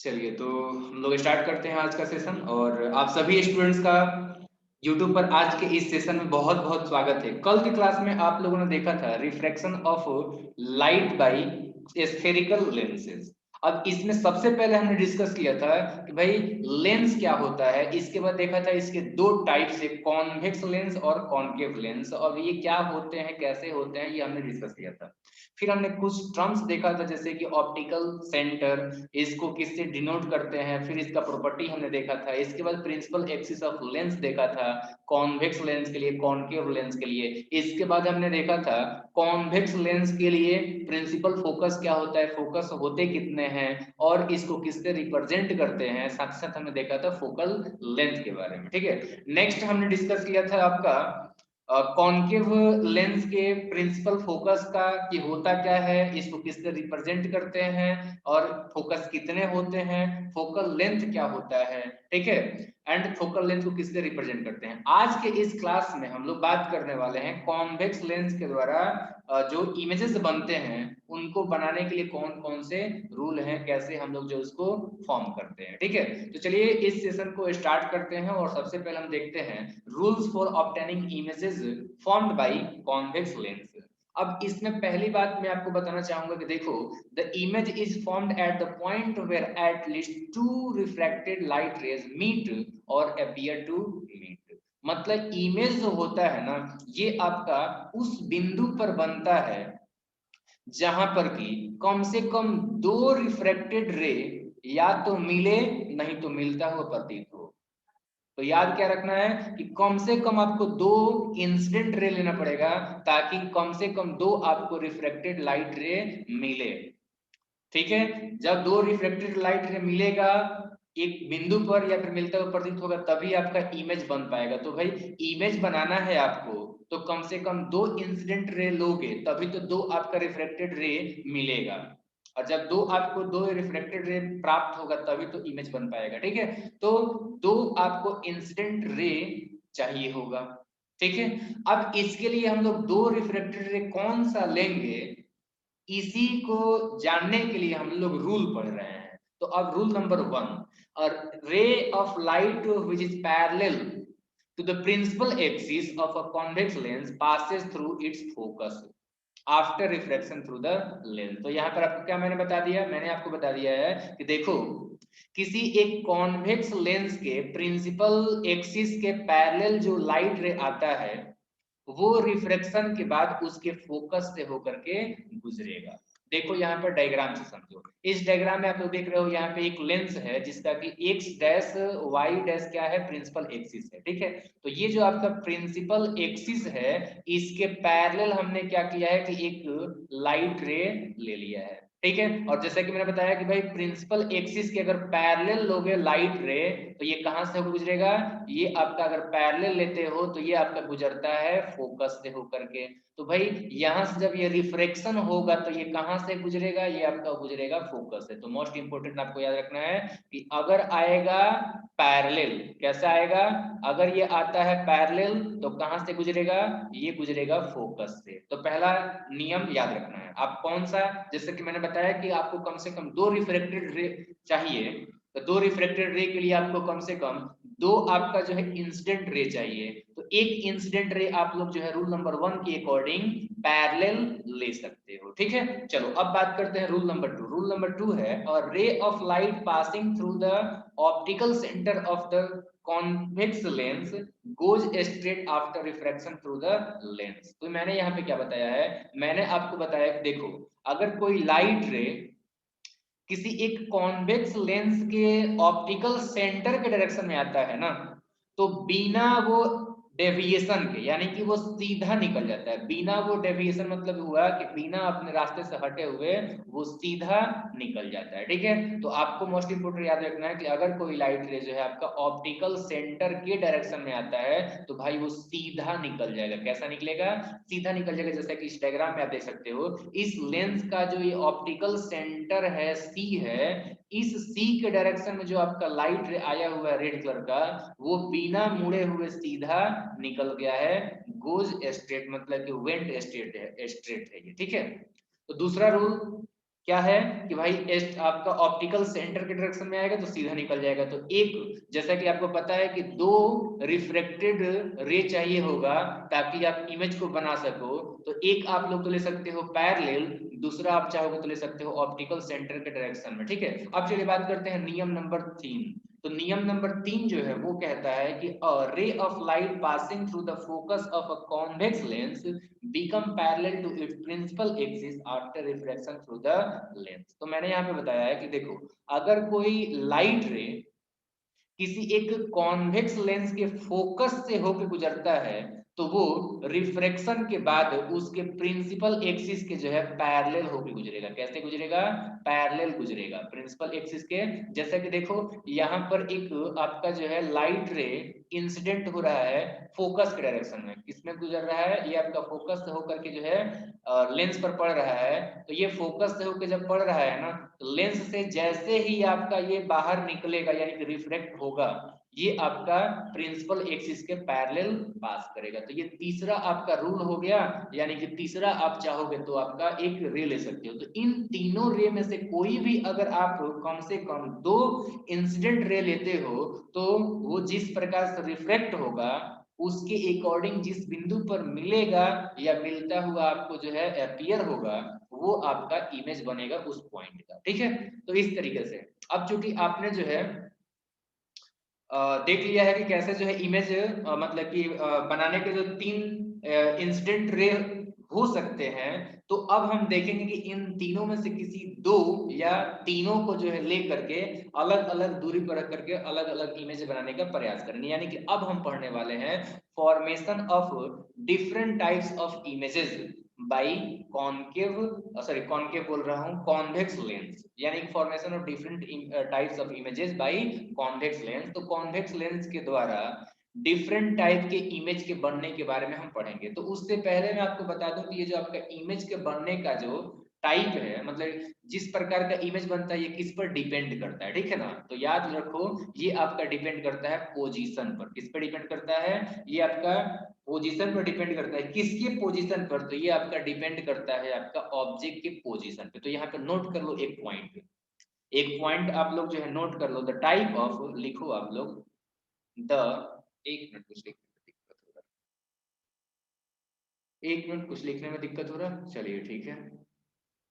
चलिए तो हम लोग स्टार्ट करते हैं आज का सेशन। और आप सभी स्टूडेंट्स का यूट्यूब पर आज के इस सेशन में बहुत बहुत स्वागत है। कल की क्लास में आप लोगों ने देखा था refraction of light by spherical lenses. अब इसमें सबसे पहले हमने डिस्कस किया था कि भाई लेंस क्या होता है, इसके बाद देखा था इसके दो टाइप्स है, कॉन्वेक्स लेंस और कॉन्केव लेंस, और ये क्या होते हैं कैसे होते हैं ये हमने डिस्कस किया था। फिर हमने कुछ टर्म्स देखा था जैसे कि ऑप्टिकल सेंटर, इसको किससे डिनोट करते हैं, फिर इसका प्रॉपर्टी हमने देखा था। इसके बाद प्रिंसिपल एक्सिस ऑफ लेंस देखा था, कॉन्वेक्स लेंस के लिए, कॉन्केव लेंस के लिए। इसके बाद हमने देखा था कॉन्वेक्स लेंस के लिए प्रिंसिपल फोकस क्या होता है, फोकस होते कितने हैं और इसको किससे रिप्रेजेंट करते हैं। साथ साथ हमने देखा था फोकल लेंथ के बारे में। ठीक है, नेक्स्ट हमने डिस्कस किया था आपका कॉन्केव लेंस के प्रिंसिपल फोकस का कि होता क्या है, इसको किससे रिप्रेजेंट करते हैं और फोकस कितने होते हैं, फोकल लेंथ क्या होता है। ठीक है, एंड फोकल लेंथ को किससे रिप्रेजेंट करते हैं। आज के इस क्लास में हम लोग बात करने वाले हैं कॉन्वेक्स लेंस के द्वारा जो इमेजेस बनते हैं उनको बनाने के लिए कौन कौन से रूल हैं, कैसे हम लोग जो उसको फॉर्म करते हैं। ठीक है, तो चलिए इस सेशन को स्टार्ट करते हैं और सबसे पहले हम देखते हैं rules for obtaining images formed by convex lens. अब इसमें पहली बात मैं आपको बताना चाहूंगा कि देखो, the image is formed at the point where at least two refracted light rays meet or appear to meet. मतलब इमेज जो होता है ना, ये आपका उस बिंदु पर बनता है जहां पर कि कम से कम दो रिफ्रैक्टेड रे या तो मिले, नहीं तो मिलता हुआ प्रतीत हो। तो याद क्या रखना है कि कम से कम आपको दो इंसिडेंट रे लेना पड़ेगा ताकि कम से कम दो आपको रिफ्रैक्टेड लाइट रे मिले। ठीक है, जब दो रिफ्लेक्टेड लाइट मिलेगा एक बिंदु पर या फिर मिलता हुआ प्रतीत होगा तभी आपका इमेज बन पाएगा। तो भाई इमेज बनाना है आपको तो कम से कम दो इंसिडेंट रे लोगे तभी तो दो आपका रिफ्लेक्टेड रे मिलेगा, और जब दो आपको दो रिफ्लेक्टेड रे प्राप्त होगा तभी तो इमेज बन पाएगा। ठीक है, तो दो आपको इंसिडेंट रे चाहिए होगा। ठीक है, अब इसके लिए हम लोग दो रिफ्लेक्टेड रे कौन सा लेंगे, इसी को जानने के लिए हम लोग रूल पढ़ रहे हैं। तो अब रूल नंबर 1, और ray of light which is parallel to the principal axis of a convex lens passes through its focus after reflection through the lens. तो यहाँ पर आपको क्या मैंने बता दिया, मैंने आपको बता दिया है कि देखो किसी एक कॉन्वेक्स लेंस के प्रिंसिपल एक्सिस के पैरेलल जो लाइट रे आता है वो रिफ्लेक्शन के बाद उसके फोकस से होकर के गुजरेगा। देखो यहाँ पर डायग्राम से समझो, इस डायग्राम में आप लोग देख रहे हो यहाँ पे एक लेंस है जिसका कि एक्स डैश वाई डैश क्या है, प्रिंसिपल एक्सिस है। ठीक है, तो ये जो आपका प्रिंसिपल एक्सिस है इसके पैरेलल हमने क्या किया है कि एक लाइट रे ले लिया है। ठीक है, और जैसा कि मैंने बताया कि भाई प्रिंसिपल एक्सिस के अगर पैरेलल लोगे लाइट रे तो ये कहां से गुजरेगा, ये आपका अगर पैरेलल लेते हो तो ये आपका गुजरता है फोकस से होकर के। तो भाई यहां से जब ये रिफ्रेक्शन होगा तो ये कहां से गुजरेगा, ये आपका गुजरेगा फोकस से। तो मोस्ट इंपोर्टेंट आपको याद रखना है कि अगर आएगा पैरेलल, कैसा आएगा, अगर ये आता है पैरेलल तो कहां से गुजरेगा, ये गुजरेगा फोकस से। तो पहला नियम याद रखना है आप कौन सा, जैसे कि मैंने बताया कि आपको कम से कम दो रिफ्रेक्टेड रे चाहिए, तो दो रिफ्लेक्टेड रे के लिए आपको कम से कम दो आपका जो है इंसिडेंट रे चाहिए। तो एक इंसिडेंट रे आप लोग जो है रूल नंबर 1 के अकॉर्डिंग पैरेलल ले सकते हो। ठीक है, चलो अब बात करते हैं रूल नंबर 2। रूल नंबर 2 है, और ray of light passing through the optical centre of the convex lens goes straight after refraction through the lens. तो मैंने यहाँ पे क्या बताया है, मैंने आपको बताया कि देखो अगर कोई लाइट रे किसी एक कॉन्वेक्स लेंस के ऑप्टिकल सेंटर के डायरेक्शन में आता है ना, तो बिना वो डेविएशन के, यानी कि वो सीधा निकल जाता है। बिना वो डेविएशन मतलब हुआ कि बिना अपने रास्ते से हटे हुए वो सीधा निकल जाता है। ठीक है, तो आपको मोस्ट इंपोर्टेंट याद रखना है कि अगर कोई लाइट रे जो है आपका ऑप्टिकल सेंटर के डायरेक्शन में आता है तो भाई वो सीधा निकल जाएगा। कैसा निकलेगा, सीधा निकल जाएगा। जैसा कि इस डायग्राम में आप देख सकते हो, इस लेंस का जो ये ऑप्टिकल सेंटर है सी है, इस सी के डायरेक्शन में जो आपका लाइट रे आया हुआ है रेड कलर का, वो बिना मुड़े हुए सीधा निकल गया है। गोज स्ट्रेट मतलब कि वेंट स्ट्रेट है, स्ट्रेट है ये। ठीक है, तो दूसरा रूल, क्या है कि भाई एस्ट आपका ऑप्टिकल सेंटर के डायरेक्शन में आएगा तो सीधा निकल जाएगा। तो एक, जैसा कि आपको पता है कि दो रिफ्लेक्टेड रे चाहिए होगा ताकि आप इमेज को बना सको, तो एक आप लोग तो ले सकते हो पैरेलल, दूसरा आप चाहोगे तो ले सकते हो ऑप्टिकल सेंटर के डायरेक्शन में। ठीक है, अब चलिए बात करते हैं नियम नंबर 3। तो नियम नंबर 3 जो है वो कहता है कि a ray of light passing through the focus of a convex lens become parallel to its principal axis after refraction through the lens। तो मैंने यहाँ पे बताया है कि देखो, अगर कोई लाइट रे किसी एक कॉन्वेक्स लेंस के फोकस से होकर गुजरता है तो वो रिफ्रैक्शन के बाद उसके प्रिंसिपल एक्सिस के जो है पैरेलल होकर गुजरेगा। कैसे गुजरेगा? पैरेलल गुजरेगा प्रिंसिपल एक्सिस के। जैसा कि देखो यहाँ पर एक आपका जो है लाइट रे इंसिडेंट हो रहा है फोकस के डायरेक्शन में। किसमें गुजर रहा है? ये आपका फोकस से होकर के जो है लेंस पर पड़ रहा है। तो ये फोकस से होकर जब पड़ रहा है ना, तो लेंस से जैसे ही आपका ये बाहर निकलेगा यानी कि रिफ्लेक्ट होगा, ये आपका प्रिंसिपल एक्सिस के पैरेलल पास करेगा। तो ये तीसरा आपका रूल हो गया, यानी कि तीसरा आप चाहोगे तो आपका एक रे ले सकते हो। तो इन तीनों रे में से कोई भी अगर आप कम से कम 2 इंसिडेंट रे लेते हो तो वो जिस प्रकार से रिफ्लेक्ट होगा उसके अकॉर्डिंग जिस बिंदु पर मिलेगा या मिलता हुआ आपको जो है अपीयर होगा, वो आपका इमेज बनेगा उस पॉइंट का। ठीक है, तो इस तरीके से अब चूंकि आपने जो है देख लिया है कि कैसे जो है इमेज मतलब कि बनाने के जो 3 इंसिडेंट रे हो सकते हैं, तो अब हम देखेंगे कि इन तीनों में से किसी 2 या तीनों को जो है ले करके अलग अलग दूरी पर रख करके अलग अलग इमेज बनाने का प्रयास करेंगे। यानी कि अब हम पढ़ने वाले हैं formation of different types of images by concave, sorry concave बोल रहा हूं, कॉन्वेक्स लेंस, यानी formation of different types of images by convex lens. तो कॉन्वेक्स लेंस के द्वारा डिफरेंट टाइप के इमेज के बनने के बारे में हम पढ़ेंगे। तो उससे पहले मैं आपको बता दूं कि ये जो आपका इमेज के बनने का जो टाइप है, मतलब जिस प्रकार का इमेज बनता है, ये किस पर डिपेंड करता है। ठीक है ना, तो याद रखो ये आपका डिपेंड करता है पोजीशन पर। किस पर डिपेंड करता है? ये आपका पोजीशन पर डिपेंड करता है। किसके पोजीशन पर? तो ये आपका डिपेंड करता है आपका ऑब्जेक्ट के पोजीशन पे। तो यहाँ पे नोट कर लो एक पॉइंट, एक पॉइंट आप लोग जो है नोट कर लो। द टाइप ऑफ, लिखो आप लोग द, एक मिनट कुछ लिखने में दिक्कत हो रहा है, एक मिनट कुछ लिखने में दिक्कत हो रहा है, चलिए ठीक है।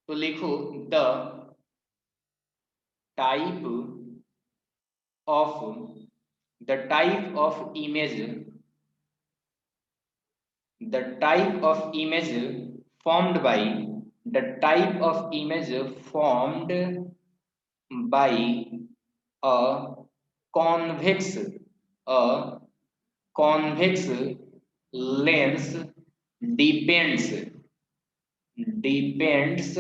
तो लिखो the type of, the type of image, the type of image formed by, the type of image formed by a convex, a convex lens depends, depends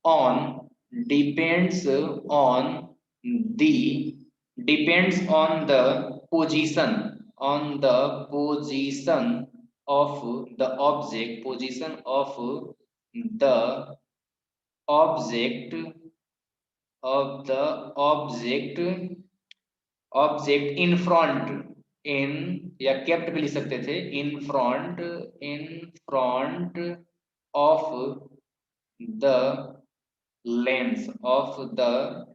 on, depends on the, depends on the position, on the position of the object, position of the object, of the object, object in front, in, या kept भी लिख सकते थे, in front, in front of the lens, of the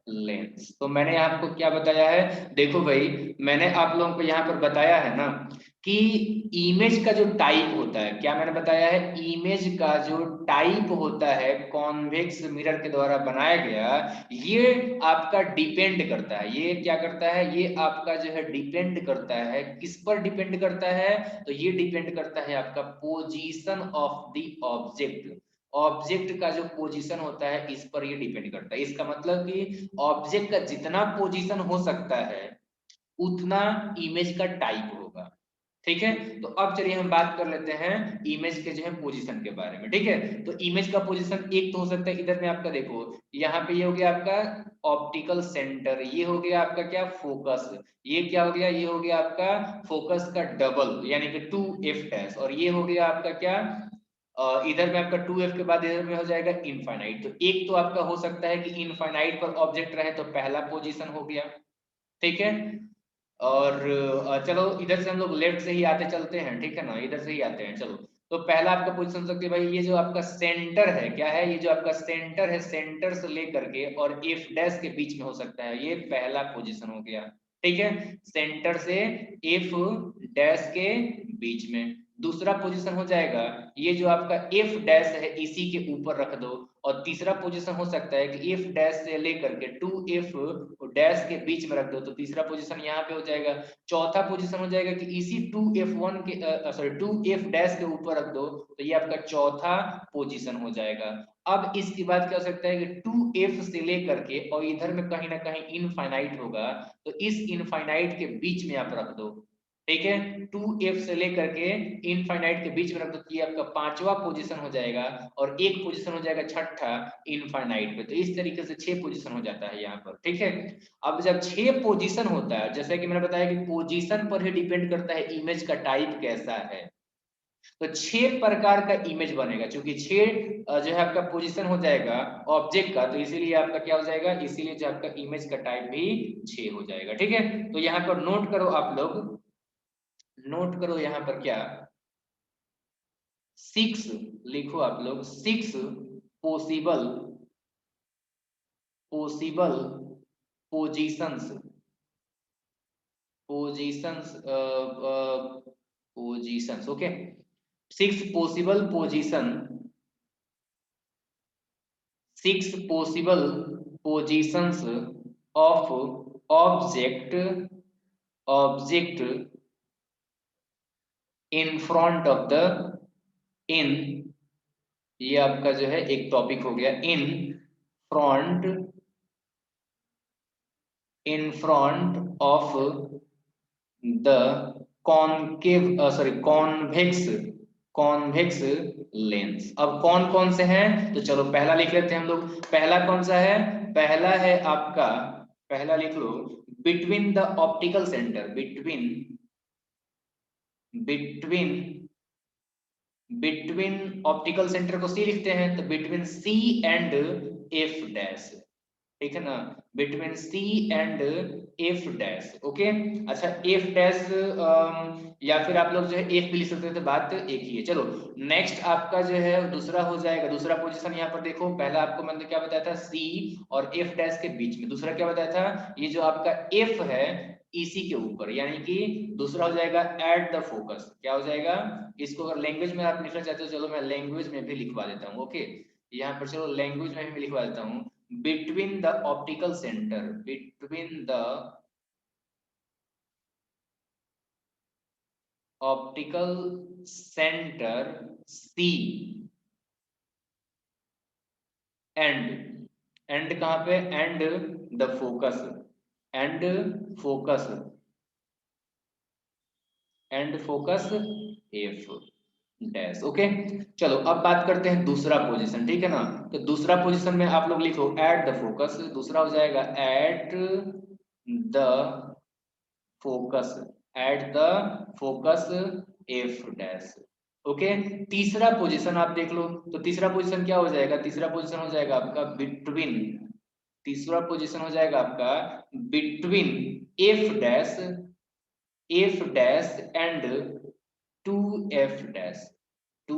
lens. तो मैंने आपको क्या बताया है? देखो भाई, मैंने आप लोगों को यहाँ पर बताया है ना कि इमेज का जो टाइप होता है, क्या मैंने बताया है? इमेज का जो टाइप होता है कॉन्वेक्स मिरर के द्वारा बनाया गया, ये आपका डिपेंड करता है। ये क्या करता है? ये आपका जो है डिपेंड करता है, किस पर डिपेंड करता है? तो ये डिपेंड करता है आपका position of the object. Object का जो पोजीशन होता है इस पर ये डिपेंड करता है। इसका मतलब कि ऑब्जेक्ट का जितना पोजीशन हो सकता है उतना इमेज का टाइप होगा। ठीक है, तो अब चलिए हम बात कर लेते हैं इमेज के जो है पोजीशन के बारे में। ठीक है, तो इमेज का पोजीशन एक तो हो सकता है, इधर में आपका देखो यहाँ पे ये हो गया आपका ऑप्टिकल सेंटर, ये हो गया आपका क्या? फोकस। ये क्या हो गया? ये हो गया आपका फोकस का डबल यानी कि 2f डैश, और ये हो गया आपका क्या? इधर में आपका 2f के बाद इधर में हो जाएगा इनफाइनाइट। तो एक तो आपका हो सकता है कि इनफाइनाइट पर ऑब्जेक्ट रहे तो पहला पोजीशन हो गया। ठीक है, और चलो इधर से हम लोग लेफ्ट से ही आते चलते हैं। ठीक है ना, इधर से ही आते हैं चलो। तो पहला आपका पोजीशन हो सकती है भाई ये जो आपका सेंटर है, क्या है, ये जो आपका सेंटर है, सेंटर से लेकर के और एफ डैश के बीच में हो सकता है, ये पहला पोजीशन हो गया। ठीक है, सेंटर से एफ डैश के बीच में। दूसरा पोजीशन हो जाएगा ये जो आपका एफ डैश है इसी के ऊपर रख दो। और तीसरा पोजीशन हो सकता है कि एफ डैश से लेकर के टू एफ डैश के बीच में रख दो, तो तीसरा पोजीशन यहाँ पे हो जाएगा। चौथा पोजीशन हो जाएगा कि इसी 2f1 के सॉरी 2f डैश के ऊपर रख दो, तो ये आपका चौथा पोजीशन हो जाएगा। अब इसके बाद क्या हो सकता है कि 2f से लेकर के और इधर में कहीं ना कहीं इनफाइनाइट होगा, तो इस इनफाइनाइट के बीच में आप रख दो। ठीक है, 2f से लेकर के इनफाइनाइट के बीच में रख दो, तो ये आपका पांचवा पोजीशन हो जाएगा। और एक पोजीशन हो जाएगा छठा इनफाइनाइट पे। तो इस तरीके से 6 पोजीशन हो जाता है यहाँ पर। ठीक है, अब जब 6 पोजीशन होता है, जैसे कि मैंने बताया कि पोजीशन पर ही डिपेंड करता है इमेज का टाइप कैसा है, तो 6 प्रकार का इमेज बनेगा। क्योंकि 6 जो है आपका पोजीशन हो जाएगा ऑब्जेक्ट का, तो इसीलिए आपका क्या हो जाएगा, इसीलिए जो आपका इमेज का टाइप भी 6 हो जाएगा। ठीक है, तो यहाँ पर नोट करो आप लोग, नोट करो यहाँ पर क्या 6 लिखो आप लोग, 6 possible possible positions positions positions okay, 6 possible position, 6 possible positions of object object in front of the in, ये आपका जो है एक टॉपिक हो गया, front in front of the concave sorry convex convex lens. अब कौन कौन से हैं, तो चलो पहला लिख लेते हैं हम लोग। पहला कौन सा है, पहला है आपका, पहला लिख लो, between the optical centre, between between between optical centre को सी लिखते हैं, तो between C and F dash. ठीक है ना, between C and F dash. Okay, अच्छा एफ डैश या फिर आप लोग जो है एफ भी लिख सकते थे, बात एक ही है। चलो नेक्स्ट आपका जो है दूसरा हो जाएगा, दूसरा पोजीशन यहाँ पर देखो, पहला आपको मैंने क्या बताया था, सी और एफ डैश के बीच में। दूसरा क्या बताया था, ये जो आपका एफ है इसी के ऊपर, यानी कि दूसरा हो जाएगा एट द फोकस। क्या हो जाएगा, इसको अगर लैंग्वेज में आप लिखना चाहते हो, चलो मैं लैंग्वेज में भी लिखवा देता हूँ। ओके, यहाँ पर चलो लैंग्वेज में भी लिखवा देता हूँ, between the optical center, between the optical center C and कहां पे, and the focus and focus and focus F dash. Okay, चलो अब बात करते हैं दूसरा पोजीशन। ठीक है ना, तो दूसरा पोजीशन में आप लोग लिखो एट द फोकस, दूसरा हो जाएगा eight the focus, eight the focus F dash. Okay, तीसरा पोजीशन आप देख लो, तो तीसरा पोजीशन क्या हो जाएगा, तीसरा पोजीशन हो जाएगा आपका बिटवीन, तीसरा पोजीशन हो जाएगा आपका between F dash and two F dash, two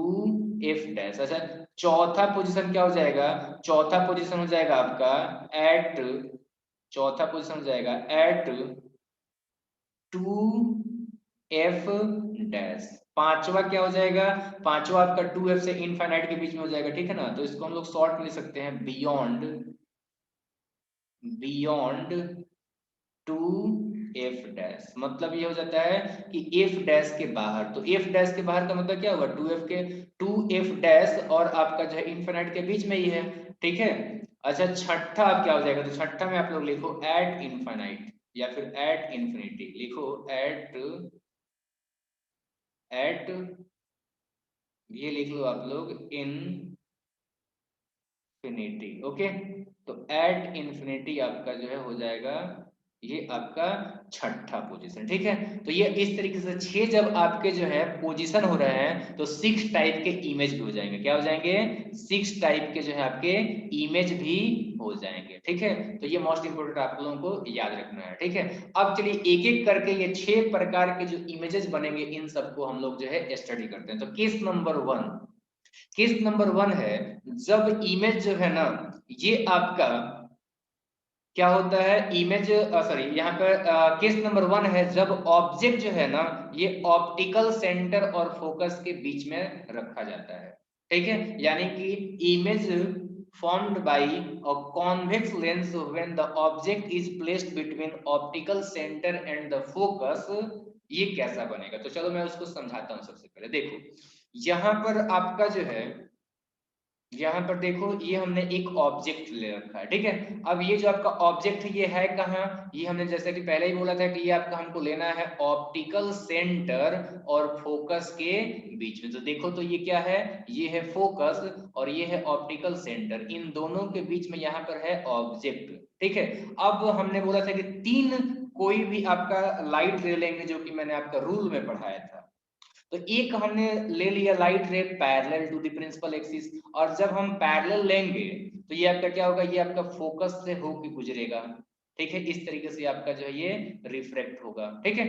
F dash. अच्छा, चौथा पोजीशन क्या हो जाएगा, चौथा पोजीशन हो जाएगा आपका एट, चौथा पोजीशन हो जाएगा एट टू एफ डैश। पांचवा क्या हो जाएगा, पांचवा आपका 2f से इनफाइनाइट के बीच में हो जाएगा। ठीक है ना, तो इसको हम लोग शॉर्ट में लिख सकते हैं beyond, beyond two F dash. मतलब ये हो जाता है कि एफ डैश के बाहर, तो एफ डैश के बाहर का मतलब क्या होगा, 2f के 2f डैश और आपका जो है इनफाइनाइट के बीच में ही है। ठीक है, अच्छा छठा अब क्या हो जाएगा, तो छठा में आप लोग लिखो एट इनफाइनाइट या फिर एट इन्फिनिटी, लिखो एट ये लिख लो आप लोग इनफिनिटी। ओके, तो एट इन्फिनिटी आपका जो है हो जाएगा ये आपका छठा पोजीशन, ठीक है। तो ये इस तरीके से 6 जब आपके जो है पोजीशन हो रहे हैं तो 6 टाइप के इमेज भी हो जाएंगे। क्या हो जाएंगे? 6 टाइप के जो है आपके इमेज भी हो जाएंगे, ठीक है। तो ये मोस्ट इंपोर्टेंट आप लोगों को याद रखना है, ठीक है। अब चलिए एक एक करके ये 6 प्रकार के जो इमेजेस बनेंगे इन सबको हम लोग जो है स्टडी करते हैं। तो केस नंबर 1, केस नंबर 1 है जब इमेज जो है ना ये आपका क्या होता है, इमेज सॉरी यहाँ पर केस नंबर 1 है जब ऑब्जेक्ट जो है ना ये ऑप्टिकल सेंटर और फोकस के बीच में रखा जाता है, ठीक है। यानी कि image formed by a convex lens when the object is placed between optical center and the focus, ये कैसा बनेगा? तो चलो मैं उसको समझाता हूँ। सबसे पहले देखो यहाँ पर आपका जो है, यहाँ पर देखो ये हमने एक ऑब्जेक्ट ले रखा है, ठीक है। अब ये जो आपका ऑब्जेक्ट ये है कहाँ, ये हमने जैसे कि पहले ही बोला था कि ये आपका हमको लेना है ऑप्टिकल सेंटर और फोकस के बीच में। तो देखो तो ये क्या है, ये है फोकस और ये है ऑप्टिकल सेंटर, इन दोनों के बीच में यहाँ पर है ऑब्जेक्ट, ठीक है। अब हमने बोला था कि 3 कोई भी आपका लाइट रे लेंगे जो कि मैंने आपका रूल में पढ़ाया था। तो एक हमने ले लिया light ray parallel to the principal axis, और जब हम पैरेलल लेंगे तो ये आपका क्या होगा, ये आपका फोकस से होके गुजरेगा, ठीक है। इस तरीके से आपका जो है ये रिफ्रैक्ट होगा, ठीक है।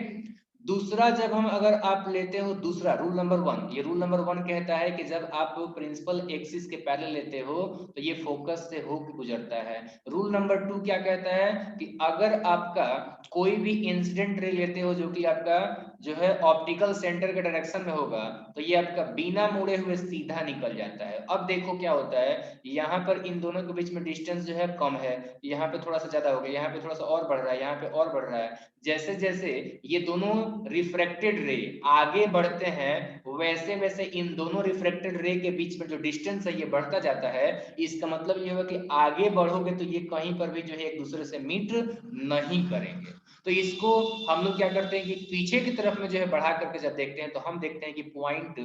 दूसरा जब हम अगर आप लेते हो दूसरा रूल नंबर 1, ये रूल नंबर 1 कहता है कि जब आप प्रिंसिपल एक्सिस के पैरेलल लेते हो तो ये फोकस से होके गुजरता है। रूल नंबर 2 क्या कहता है कि अगर आपका कोई भी इंसिडेंट रे लेते हो जो कि आपका जो है ऑप्टिकल सेंटर के डायरेक्शन में होगा तो ये आपका बिना मुड़े हुए सीधा निकल जाता है। अब देखो क्या होता है, यहाँ पर इन दोनों के बीच में डिस्टेंस जो है कम है, यहाँ पे थोड़ा सा ज्यादा हो गया, यहाँ पे थोड़ा सा और बढ़ रहा है, यहाँ पे और बढ़ रहा है। जैसे जैसे ये दोनों रिफ्रैक्टेड रे आगे बढ़ते हैं वैसे वैसे इन दोनों रिफ्रैक्टेड रे के बीच में जो डिस्टेंस है ये बढ़ता जाता है। इसका मतलब ये होगा कि आगे बढ़ोगे तो ये कहीं पर भी जो है एक दूसरे से मीट नहीं करेंगे। तो इसको हम लोग क्या करते हैं कि पीछे की तरफ में जो है बढ़ा करके जब देखते हैं तो हम देखते हैं कि पॉइंट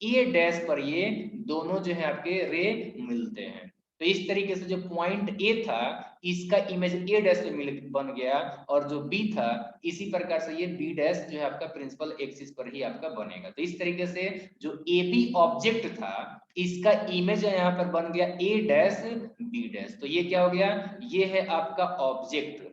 ए डैश पर ये दोनों जो है आपके रे मिलते हैं। तो इस तरीके से जो पॉइंट ए था इसका इमेज ए डैश पे मिल बन गया, और जो बी था इसी प्रकार से ये बी डैश जो है आपका प्रिंसिपल एक्सिस पर ही आपका बनेगा। तो इस तरीके से जो ए बी ऑब्जेक्ट था इसका इमेज यहाँ पर बन गया ए डैश बी डैश। तो ये क्या हो गया, ये है आपका ऑब्जेक्ट,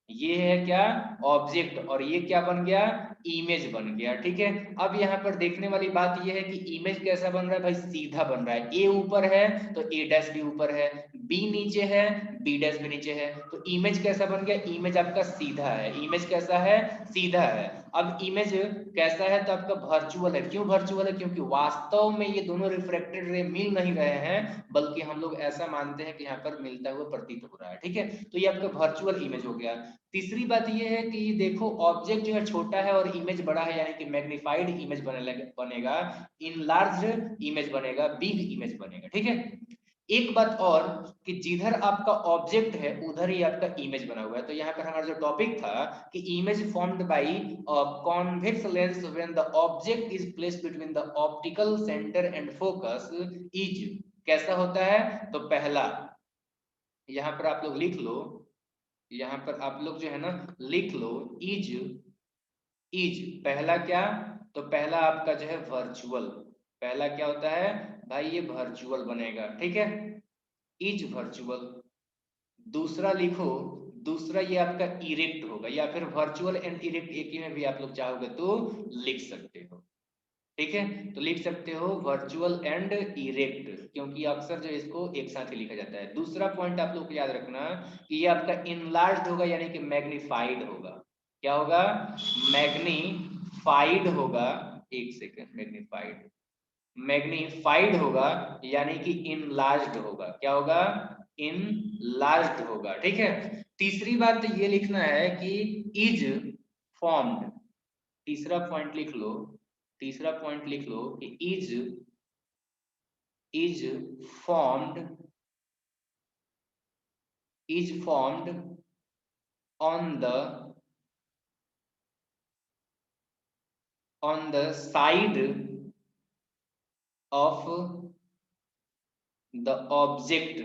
ये है क्या ऑब्जेक्ट, और ये क्या बन गया इमेज बन गया, ठीक है। अब यहाँ पर देखने वाली बात ये है कि इमेज कैसा बन रहा है भाई, सीधा बन रहा है। ए ऊपर है तो ए डैश भी ऊपर है, बी नीचे है बी डैश भी नीचे है, तो इमेज कैसा बन गया, इमेज आपका सीधा है। इमेज कैसा है, सीधा है। अब इमेज कैसा है तो आपका वर्चुअल है। क्यों वर्चुअल है, क्योंकि वास्तव में ये दोनों रिफ्लेक्टेड रे मिल नहीं रहे हैं, बल्कि हम लोग ऐसा मानते हैं कि यहाँ पर मिलता हुआ प्रतीत हो रहा है, ठीक है। तो ये आपका वर्चुअल इमेज हो गया। तीसरी बात ये है कि देखो ऑब्जेक्ट जो है छोटा है और इमेज बड़ा है, यानी कि मैग्नीफाइड इमेज बनेगा, इनलार्ज्ड इमेज बनेगा, बिग इमेज बनेगा, ठीक है। एक बात और कि जिधर आपका ऑब्जेक्ट है उधर ही आपका इमेज बना हुआ है। तो यहाँ पर हमारा जो टॉपिक था कि image formed by convex lens when the object is placed between the optical centre and focus is कैसा होता है। तो पहला यहाँ पर आप लोग लिख लो, यहाँ पर आप लोग जो है ना लिख लो इज, इज पहला क्या, तो पहला आपका जो है वर्चुअल, पहला क्या होता है भाई ये वर्चुअल बनेगा, ठीक है, इज वर्चुअल। दूसरा लिखो, दूसरा ये आपका इरेक्ट होगा, या फिर वर्चुअल एंड इरेक्ट एक ही में भी आप लोग चाहोगे तो लिख सकते हो, ठीक है। तो लिख सकते हो वर्चुअल एंड इरेक्ट, क्योंकि अक्सर जो इसको एक साथ ही लिखा जाता है। दूसरा पॉइंट आप लोग को याद रखना कि ये आपका इनलार्ज्ड होगा यानी कि मैग्नीफाइड होगा। क्या होगा, मैग्नीफाइड होगा, एक सेकेंड, मैग्नीफाइड, मैग्नीफाइड होगा यानी कि इनलार्ज्ड होगा। क्या होगा, इनलार्ज्ड होगा, ठीक है। तीसरी बात ये लिखना है कि इज फॉर्म्ड, तीसरा पॉइंट लिख लो, तीसरा पॉइंट लिख लो कि is formed, is formed on the on the side of the object,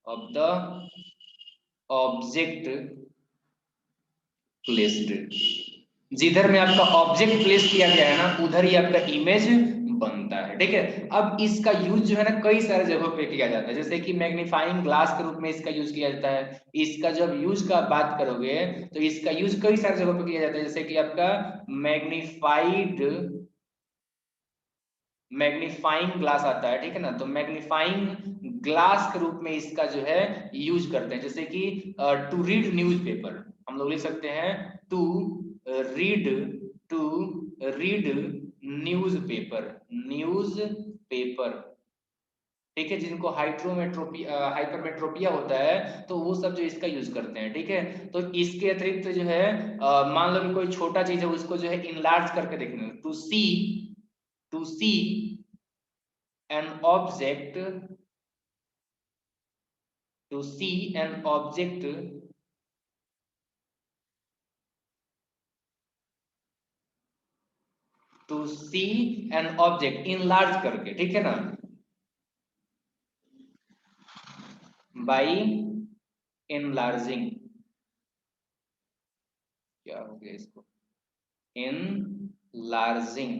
of the object placed, जिधर में आपका ऑब्जेक्ट प्लेस किया गया है ना उधर ही आपका इमेज बनता है। ठीक है, अब इसका यूज जो है ना कई सारे जगहों पे किया जाता है, जैसे कि मैग्नीफाइंग ग्लास के रूप में इसका यूज किया जाता है। इसका जब यूज का बात करोगे तो इसका यूज कई सारे जगहों पे किया जाता है, जैसे कि आपका मैग्नीफाइंग ग्लास आता है। ठीक है ना, तो मैग्नीफाइंग ग्लास के रूप में इसका जो है यूज करते हैं, जैसे कि टू रीड न्यूज़पेपर हम लोग लिख सकते हैं to read to read newspaper. ठीक है, जिनको हाइपरमेट्रोपिया होता है तो वो सब जो इसका यूज करते हैं। ठीक है, तो इसके अतिरिक्त जो है मान लो कि कोई छोटा चीज है उसको जो है इनलार्ज करके देखना, to see an object to see an object to see an object enlarge करके। ठीक है ना, by enlarging, क्या हो गया इसको, enlarging।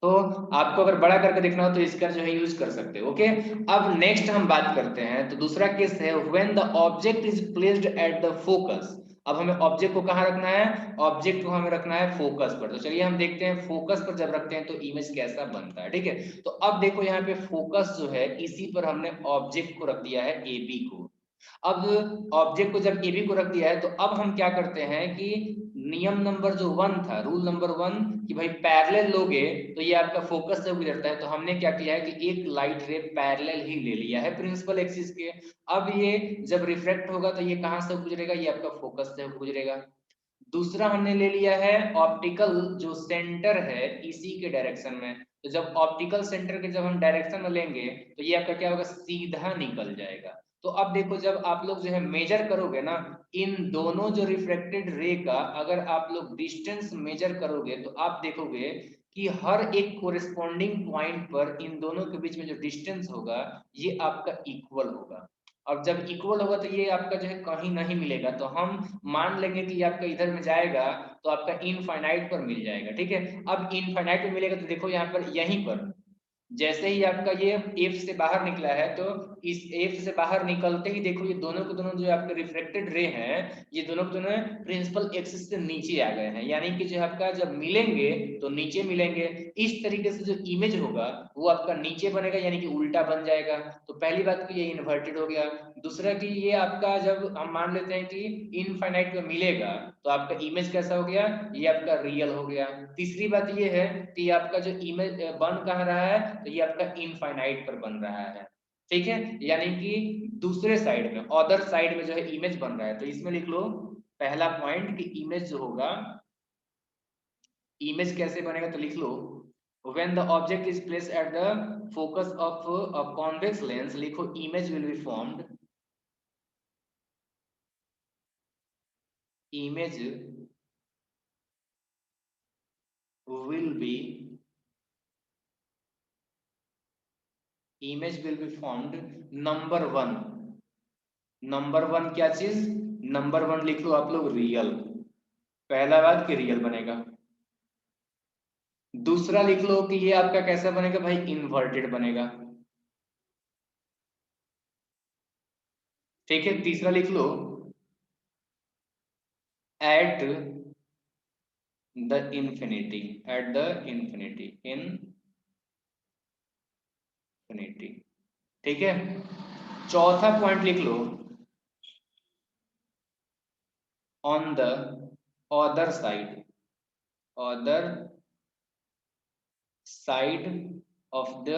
तो आपको अगर बड़ा करके देखना हो तो इसका जो है यूज कर सकते हो। ओके, अब नेक्स्ट हम बात करते हैं, तो दूसरा केस है when the object is placed at the focus. अब हमें ऑब्जेक्ट को कहाँ रखना है, ऑब्जेक्ट को हमें रखना है फोकस पर। तो चलिए हम देखते हैं फोकस पर जब रखते हैं तो इमेज कैसा बनता है। ठीक है, तो अब देखो यहाँ पे फोकस जो है इसी पर हमने ऑब्जेक्ट को रख दिया है ए बी को। अब ऑब्जेक्ट को जब ए बी को रख दिया है तो अब हम क्या करते हैं कि नियम नंबर जो 1 था, रूल नंबर 1 कि भाई पैरेलल लोगे तो ये आपका फोकस से गुजरता है। तो हमने क्या किया है कि एक लाइट रे पैरेलल ही ले लिया है प्रिंसिपल एक्सिस के। अब ये जब रिफ्लेक्ट होगा तो ये कहां से गुजरेगा, ये आपका फोकस से गुजरेगा। दूसरा हमने ले लिया है ऑप्टिकल जो सेंटर है इसी के डायरेक्शन में। तो जब ऑप्टिकल सेंटर के जब हम डायरेक्शन में लेंगे तो ये आपका क्या होगा, सीधा निकल जाएगा। तो अब देखो जब आप लोग जो है मेजर करोगे ना इन दोनों जो रिफ्लेक्टेड रे का, अगर आप लोग डिस्टेंस मेजर करोगे तो आप देखोगे कि हर एक कोरिस्पॉन्डिंग पॉइंट पर इन दोनों के बीच में जो डिस्टेंस होगा ये आपका इक्वल होगा। और जब इक्वल होगा तो ये आपका जो है कहीं नहीं मिलेगा, तो हम मान लेंगे कि आपका इधर में जाएगा तो आपका इनफाइनाइट पर मिल जाएगा। ठीक है, अब इनफाइनाइट पर मिलेगा तो देखो यहाँ पर यहीं पर जैसे ही आपका ये एफ से बाहर निकला है तो इस एफ से बाहर निकलते ही देखो ये दोनों के दोनों जो आपके रिफ्लेक्टेड रे हैं ये दोनों के दोनों प्रिंसिपल एक्सिस से नीचे आ गए हैं, यानी कि जो आपका जब मिलेंगे तो नीचे मिलेंगे। इस तरीके से जो इमेज होगा वो आपका नीचे बनेगा, यानी कि उल्टा बन जाएगा। तो पहली बात कि ये इन्वर्टेड हो गया। दूसरा कि ये आपका जब हम मान लेते हैं कि इनफाइनाइट में मिलेगा तो आपका इमेज कैसा हो गया, ये आपका रियल हो गया। तीसरी बात ये है कि आपका जो इमेज बन कहाँ रहा है तो ये आपका इनफाइनाइट पर बन रहा है। ठीक है, यानी कि दूसरे साइड में अदर साइड में जो है इमेज बन रहा है। तो इसमें लिख लो पहला पॉइंट कि इमेज जो होगा, इमेज कैसे बनेगा तो लिख लो when the object is placed at the focus of a convex lens, लिखो image will be formed, image will be image will be formed number 1। Number 1 क्या चीज, नंबर 1 लिख लो आप लोग रियल, पहला बात कि रियल बनेगा। दूसरा लिख लो कि ये आपका कैसा बनेगा भाई, इन्वर्टेड बनेगा। ठीक है, तीसरा लिख लो at the infinity, at the infinity, infinity. ठीक है, चौथा पॉइंट लिख लो on the other side, other side of the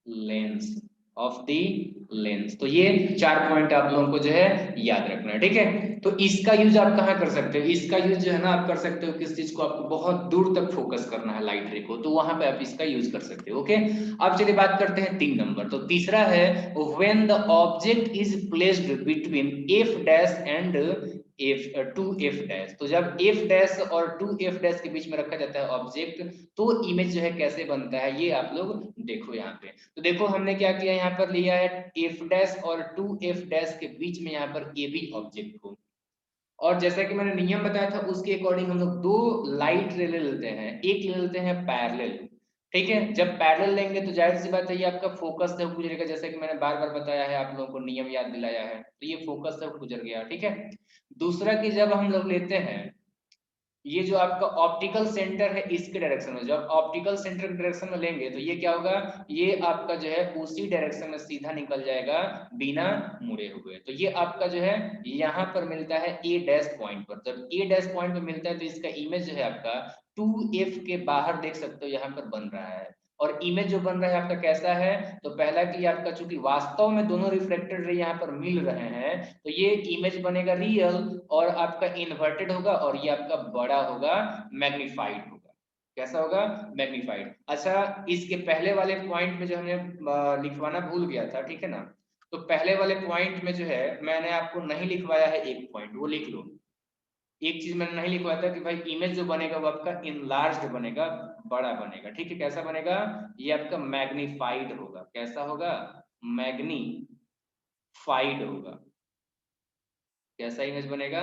lens, of the lens. तो ये 4 पॉइंट आप लोगों को जो है याद रखना है। ठीक है, तो इसका यूज आप कहाँ कर सकते हो, इसका यूज जो है ना आप कर सकते हो किस चीज को, आपको बहुत दूर तक फोकस करना है लाइट रे को, तो वहां पे आप इसका यूज कर सकते हो। ओके, अब चलिए बात करते हैं 3 नंबर। तो तीसरा है when the object is placed between F dash and F two F dash. तो जब एफ डैश और टू एफ डैश के बीच में रखा जाता है ऑब्जेक्ट तो इमेज जो है कैसे बनता है ये आप लोग देखो यहाँ पे। तो देखो हमने क्या किया, यहाँ पर लिया है एफ डैश और टू एफ डैश के बीच में यहाँ पर ए बी ऑब्जेक्ट को। और जैसा कि मैंने नियम बताया था उसके अकॉर्डिंग हम लोग दो लाइट रे ले लेते हैं, एक ले लेते हैं पैरेलल। ठीक है, जब पैरेलल लेंगे तो जाहिर सी बात है ये आपका फोकस से गुजरेगा, जैसे कि मैंने बार बार बताया है, आप लोगों को नियम याद दिलाया है, तो ये फोकस से गुजर गया। ठीक है, दूसरा कि जब हम लोग लेते हैं ये जो आपका ऑप्टिकल सेंटर है इसके डायरेक्शन में, जब ऑप्टिकल सेंटर के डायरेक्शन में लेंगे तो ये क्या होगा, ये आपका जो है उसी डायरेक्शन में सीधा निकल जाएगा बिना मुड़े हुए। तो ये आपका जो है यहाँ पर मिलता है ए डैश पॉइंट पर, जब ए डैश पॉइंट पर मिलता है तो इसका इमेज जो है आपका 2f के बाहर देख सकते हो यहाँ पर बन रहा है। और इमेज जो बन रहा है आपका कैसा है, तो पहला कि आपका चूंकि वास्तव में दोनों रिफ्लेक्टेड रे यहाँ पर मिल रहे हैं तो ये इमेज बनेगा रियल और आपका इन्वर्टेड होगा, और ये आपका बड़ा होगा, मैग्नीफाइड होगा। कैसा होगा, मैग्नीफाइड। अच्छा, इसके पहले वाले पॉइंट में जो हमने लिखवाना भूल गया था, ठीक है ना, तो पहले वाले पॉइंट में जो है मैंने आपको नहीं लिखवाया है एक पॉइंट, वो लिख लो। एक चीज मैंने नहीं लिखवाया था कि भाई इमेज जो बनेगा वो आपका इनलार्ज्ड बनेगा, बड़ा बनेगा। ठीक है, कैसा बनेगा, ये आपका मैग्नीफाइड होगा। कैसा होगा, मैग्नीफाइड होगा। कैसा इमेज बनेगा,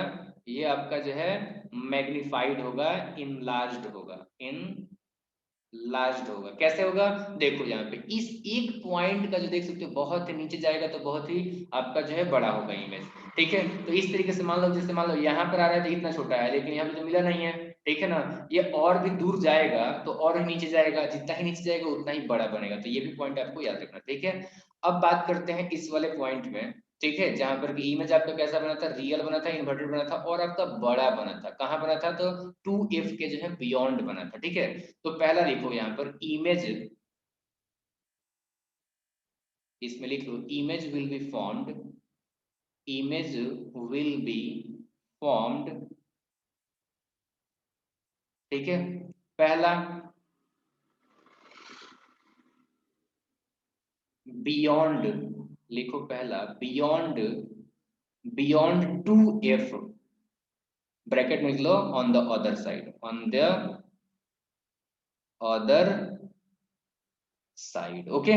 ये आपका जो है मैग्नीफाइड होगा, इनलार्ज्ड होगा, इनलार्ज्ड होगा। कैसे होगा, देखो यहाँ पे इस एक पॉइंट का जो देख सकते हो बहुत ही नीचे जाएगा तो बहुत ही आपका जो है बड़ा होगा इमेज। ठीक है, तो इस तरीके से मान लो, जैसे मान लो यहाँ पर आ रहा है तो इतना छोटा है, लेकिन यहाँ पे तो मिला नहीं है। ठीक है ना, ये और भी दूर जाएगा तो और ही नीचे जाएगा, जितना ही नीचे जाएगा उतना ही बड़ा बनेगा। तो ये भी पॉइंट आपको याद रखना। ठीक है, अब बात करते हैं इस वाले पॉइंट में। ठीक है, जहां पर कि इमेज आपका कैसा बना था, रियल बना था, इन्वर्टेड बना था और आपका बड़ा बना था। कहाँ बना था, तो 2f के जो है बियॉन्ड बना था। ठीक है, तो पहला लिखो यहाँ पर इमेज, इसमें लिख लो image will be formed, image will be formed. ठीक है, पहला बियॉन्ड, लिखो पहला बियॉन्ड, बियॉन्ड 2f, ब्रैकेट में लिख लो on the other side, on the other side. Okay,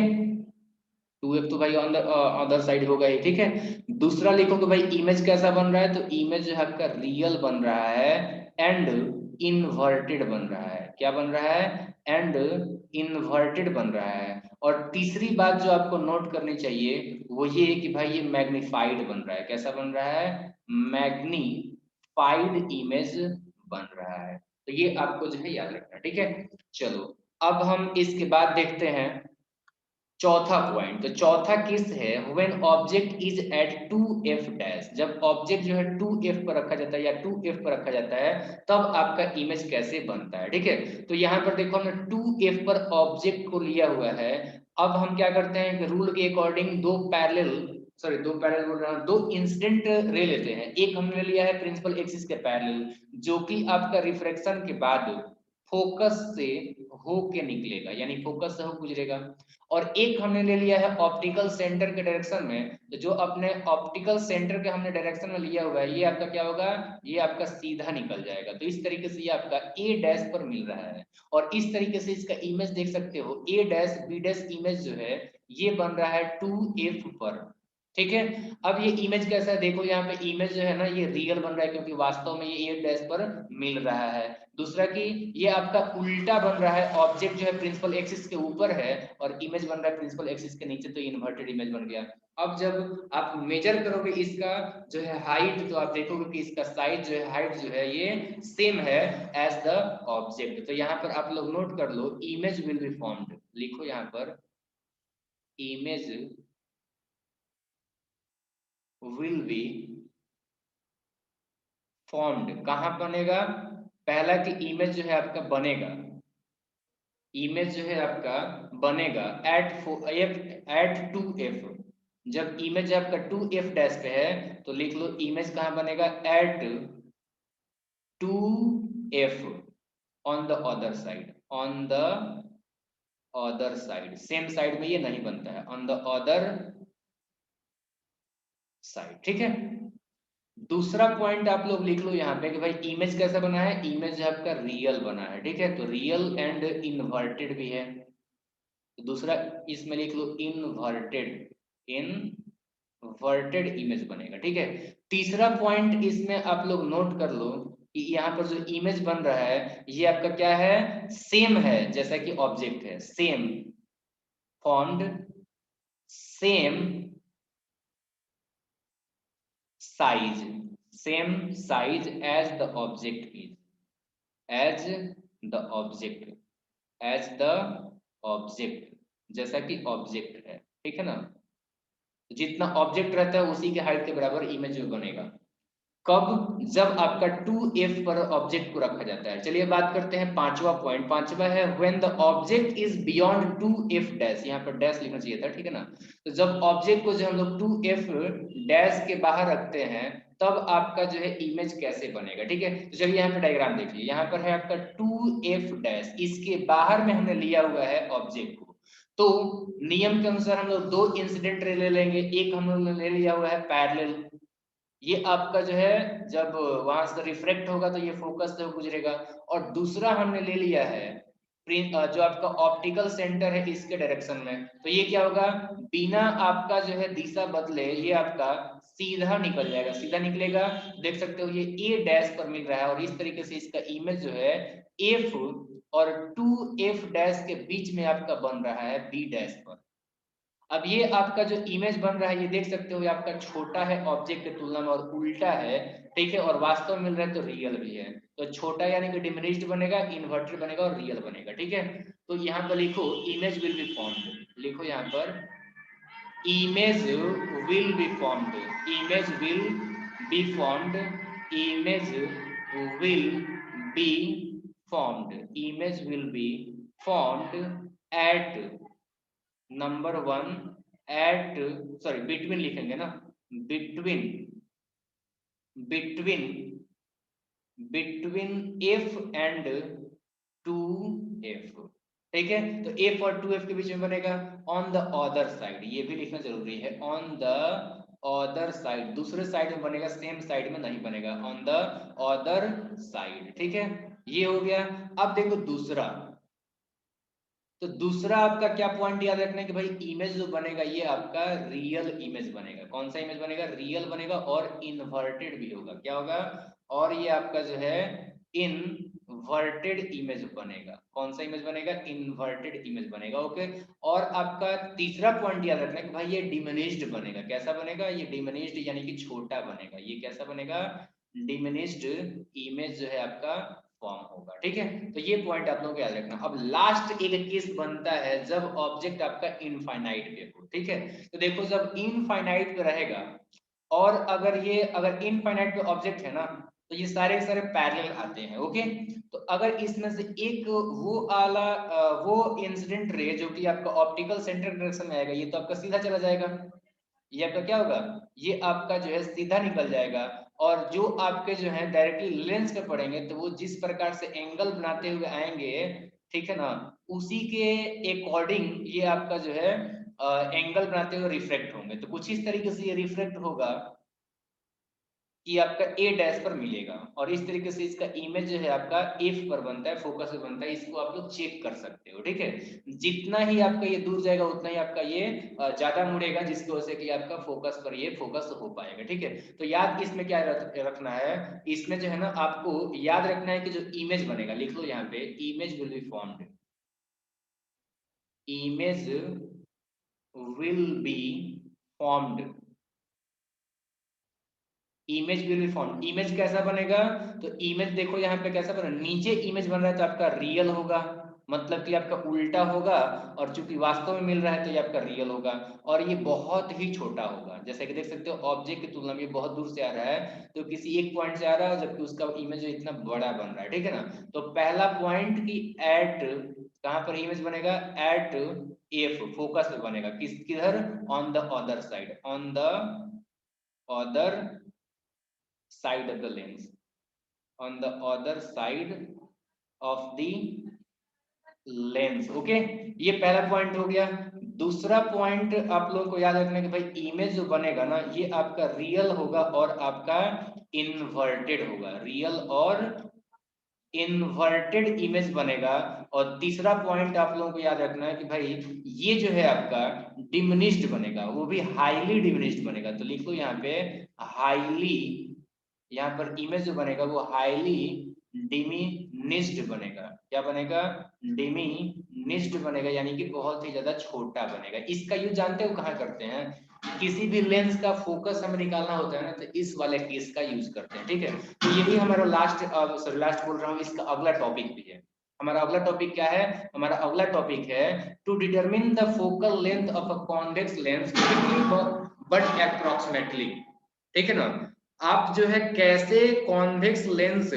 2f तो भाई ऑन द अदर साइड होगा ही। ठीक है, दूसरा लिखो कि भाई इमेज कैसा बन रहा है, तो इमेज जो है आपका रियल बन रहा है एंड इनवर्टेड बन रहा है। क्या बन रहा है, एंड इनवर्टेड बन रहा है। और तीसरी बात जो आपको नोट करनी चाहिए वो ये है कि भाई ये मैग्नीफाइड बन रहा है। कैसा बन रहा है, मैग्नीफाइड इमेज बन रहा है। तो ये आपको जो है याद रखना। ठीक है, चलो अब हम इसके बाद देखते हैं चौथा पॉइंट। तो चौथा किस है, when object is at 2f dash, जब ऑब्जेक्ट जो है 2f पर रखा जाता है या 2f पर रखा जाता है तब आपका इमेज कैसे बनता है। ठीक है, तो यहाँ पर देखो हमने 2f पर ऑब्जेक्ट को लिया हुआ है। अब हम क्या करते हैं कि रूल के अकॉर्डिंग दो पैरेलल बोल रहा हूं, दो इंसिडेंट रे लेते हैं। एक हमने लिया है प्रिंसिपल एक्सिस के पैरेलल, जो कि आपका रिफ्रैक्शन के बाद फोकस से हो के निकलेगा, यानी फोकस से हो गुजरेगा। और एक हमने ले लिया है ऑप्टिकल सेंटर के डायरेक्शन में, तो जो अपने ऑप्टिकल सेंटर के हमने डायरेक्शन में लिया हुआ है ये आपका क्या होगा, ये आपका सीधा निकल जाएगा। तो इस तरीके से ये आपका ए डैश पर मिल रहा है। और इस तरीके से इसका इमेज देख सकते हो, ए डैश बी डैश इमेज जो है ये बन रहा है 2f पर। ठीक है, अब ये इमेज कैसा है, देखो यहाँ पे इमेज जो है ना ये रियल बन रहा है क्योंकि वास्तव में ये ए डैश पर मिल रहा है। दूसरा कि ये आपका उल्टा बन रहा है, ऑब्जेक्ट जो है प्रिंसिपल एक्सिस के ऊपर है और इमेज बन रहा है प्रिंसिपल एक्सिस के नीचे, तो इन्वर्टेड इमेज बन गया। अब जब आप मेजर करोगे इसका जो है हाइट, तो आप देखोगे कि इसका साइज जो है, हाइट जो है ये सेम है एज द ऑब्जेक्ट। तो यहाँ पर आप लोग नोट कर लो, इमेज विल बी फॉर्म्ड, लिखो यहाँ पर इमेज विल बी फॉर्म्ड। कहाँ बनेगा, पहला कि इमेज जो है आपका बनेगा, इमेज जो है आपका बनेगा एट 2f। जब इमेज आपका 2f डैश पे है तो लिख लो इमेज कहाँ बनेगा, at 2f on the other side, on the other side, same side में ये नहीं बनता है, ऑन द अदर साइड। ठीक है, दूसरा पॉइंट आप लोग लिख लो यहाँ पे कि भाई इमेज कैसा बना है, इमेज आपका रियल बना है। ठीक है, तो रियल एंड इन्वर्टेड भी है। तो दूसरा इसमें लिख लो इनवर्टेड, इनवर्टेड इमेज बनेगा। ठीक है, तीसरा पॉइंट इसमें आप लोग नोट कर लो कि यहाँ पर जो इमेज बन रहा है ये आपका क्या है, सेम है जैसा कि ऑब्जेक्ट है, same font, same size, same size as the object is, as the object, as the object, जैसा कि ऑब्जेक्ट है, ठीक है ना। जितना ऑब्जेक्ट रहता है उसी के हाइट के बराबर इमेज बनेगा। कब, जब आपका 2f पर ऑब्जेक्ट को रखा जाता है। चलिए बात करते हैं पांचवा पॉइंट, पांचवा है when the object is beyond 2f dash, यहाँ पर डैश लिखना चाहिए था, ठीक है ना। तो जब ऑब्जेक्ट को जो हम लोग 2f डैश के बाहर रखते हैं तब आपका जो है इमेज कैसे बनेगा, ठीक है। तो चलिए यहाँ पे डायग्राम देखिए, यहाँ पर है आपका 2f डैश, इसके बाहर में हमने लिया हुआ है ऑब्जेक्ट को। तो नियम के अनुसार हम लोग दो इंसिडेंट रे ले लेंगे, एक हम लोग ने ले लिया हुआ है पैरेलल, ये आपका जो है जब वहां से रिफ्रेक्ट होगा तो ये फोकस से गुजरेगा, और दूसरा हमने ले लिया है जो आपका ऑप्टिकल सेंटर है इसके डायरेक्शन में, तो ये क्या होगा, बिना आपका जो है दिशा बदले ये आपका सीधा निकल जाएगा, सीधा निकलेगा। देख सकते हो ये ए डैश पर मिल रहा है और इस तरीके से इसका इमेज जो है एफ और 2f डैश के बीच में आपका बन रहा है बी डैश पर। अब ये आपका जो इमेज बन रहा है ये देख सकते हो ये आपका छोटा है ऑब्जेक्ट की तुलना में और उल्टा है, ठीक है, और वास्तव में मिल रहा है तो रियल भी है। तो छोटा यानी कि डिमिनिश्ड बनेगा, इन्वर्टेड बनेगा और रियल बनेगा, ठीक है। तो यहाँ पर लिखो इमेज विल बी फॉर्म्ड, लिखो यहाँ पर image will be formed, image will be formed, image will be formed, image will be formed at number one, at, sorry between लिखेंगे ना, between, between, between F and 2f, ठीक है। तो f और 2f के बीच में बनेगा ऑन द अदर साइड, ये भी लिखना जरूरी है, ऑन द अदर साइड, दूसरे साइड में बनेगा, सेम साइड में नहीं बनेगा, ऑन द अदर साइड, ठीक है। ये हो गया। अब देखो दूसरा, तो दूसरा आपका क्या पॉइंट याद रखना है कि भाई इमेज जो बनेगा ये आपका रियल इमेज बनेगा। कौन सा इमेज बनेगा, रियल बनेगा और इन्वर्टेड भी होगा, क्या होगा, और ये आपका जो है इनवर्टेड इमेज बनेगा। कौन सा इमेज बनेगा, इन्वर्टेड इमेज बनेगा, ओके। और आपका तीसरा पॉइंट याद रखना है कि भाई ये डिमिनिश्ड बनेगा। कैसा बनेगा, ये डिमिनिश्ड यानी कि छोटा बनेगा। ये कैसा बनेगा, डिमिनिश्ड इमेज जो है आपका फॉर्म होगा, ठीक है। तो ये पॉइंट आप लोगों को याद रखना। अब लास्ट एक केस बनता है जब ऑब्जेक्ट आपका इनफाइनाइट पे हो, ठीक है। तो देखो जब इनफाइनाइट पे रहेगा और अगर इनफाइनाइट पे ऑब्जेक्ट है ना तो ये सारे सारे पैरेलल आते हैं, ओके। तो अगर इसमें से एक वो इंसिडेंट रे जो कि आपका ऑप्टिकल सेंटर डायरेक्शन में आएगा ये तो आपका सीधा चला जाएगा, ये आपका क्या होगा, ये आपका जो है सीधा निकल जाएगा। और जो आपके जो है डायरेक्टली लेंस पे पड़ेंगे तो वो जिस प्रकार से एंगल बनाते हुए आएंगे, ठीक है ना, उसी के अकॉर्डिंग ये आपका जो है एंगल बनाते हुए रिफ्लेक्ट होंगे। तो कुछ इस तरीके से ये रिफ्लेक्ट होगा कि आपका ए डैश पर मिलेगा, और इस तरीके से इसका इमेज जो है आपका एफ पर बनता है, फोकस पे बनता है। इसको आप लोग चेक कर सकते हो, ठीक है। जितना ही आपका ये दूर जाएगा उतना ही आपका ये ज्यादा मुड़ेगा, जिसकी वजह से कि आपका फोकस पर ये फोकस हो पाएगा, ठीक है। तो याद इसमें क्या रखना है, इसमें जो है ना आपको याद रखना है कि जो इमेज बनेगा, लिख लो यहाँ पे image will be formed, image will be formed, image will B form. Image कैसा बनेगा, तो इमेज देखो यहाँ पे कैसा बना, नीचे इमेज बन रहा है तो आपका रियल होगा, मतलब कि आपका उल्टा होगा, और चूंकि वास्तव में मिल रहा है तो ये आपका रियल होगा। और ये बहुत ही छोटा होगा, जैसे कि देख सकते हो ऑब्जेक्ट की तुलना में ये बहुत दूर से आ रहा है, तो किसी एक पॉइंट से आ रहा है जबकि उसका इमेज इतना बड़ा बन रहा है, ठीक है ना। तो पहला पॉइंट की एट कहाँ पर इमेज बनेगा, एट एफ फोकस पे बनेगा, किधर, on the other side, on the other side of the lens, on the other side of the lens, okay. ये पहला पॉइंट हो गया। दूसरा पॉइंट आप लोगों को याद रखना है कि भाई इमेज जो बनेगा ना ये आपका रियल होगा और आपका इन्वर्टेड होगा, रियल और इन्वर्टेड इमेज बनेगा। और तीसरा पॉइंट आप लोगों को याद रखना है कि भाई ये जो है आपका डिमिनिश्ड बनेगा, वो भी हाईली डिमिनिश्ड बनेगा। तो लिखो यहाँ पे हाईली, यहाँ पर इमेज जो बनेगा वो हाईली डिमिनिश्ड बनेगा। क्या बनेगा? डिमिनिश्ड बनेगा, यानी कि बहुत ही ज्यादा छोटा बनेगा। इसका यूज जानते हो कहाँ करते हैं? किसी भी लेंस का फोकस हमें निकालना होता है ना, तो इस वाले केस का यूज करते हैं, ठीक है। तो ये भी हमारा लास्ट बोल रहा हूँ, इसका अगला टॉपिक भी है। हमारा अगला टॉपिक क्या है? हमारा अगला टॉपिक है to determine the focal length of a convex lens but approximately, ठीक है ना। आप जो है कैसे कॉन्वेक्स लेंस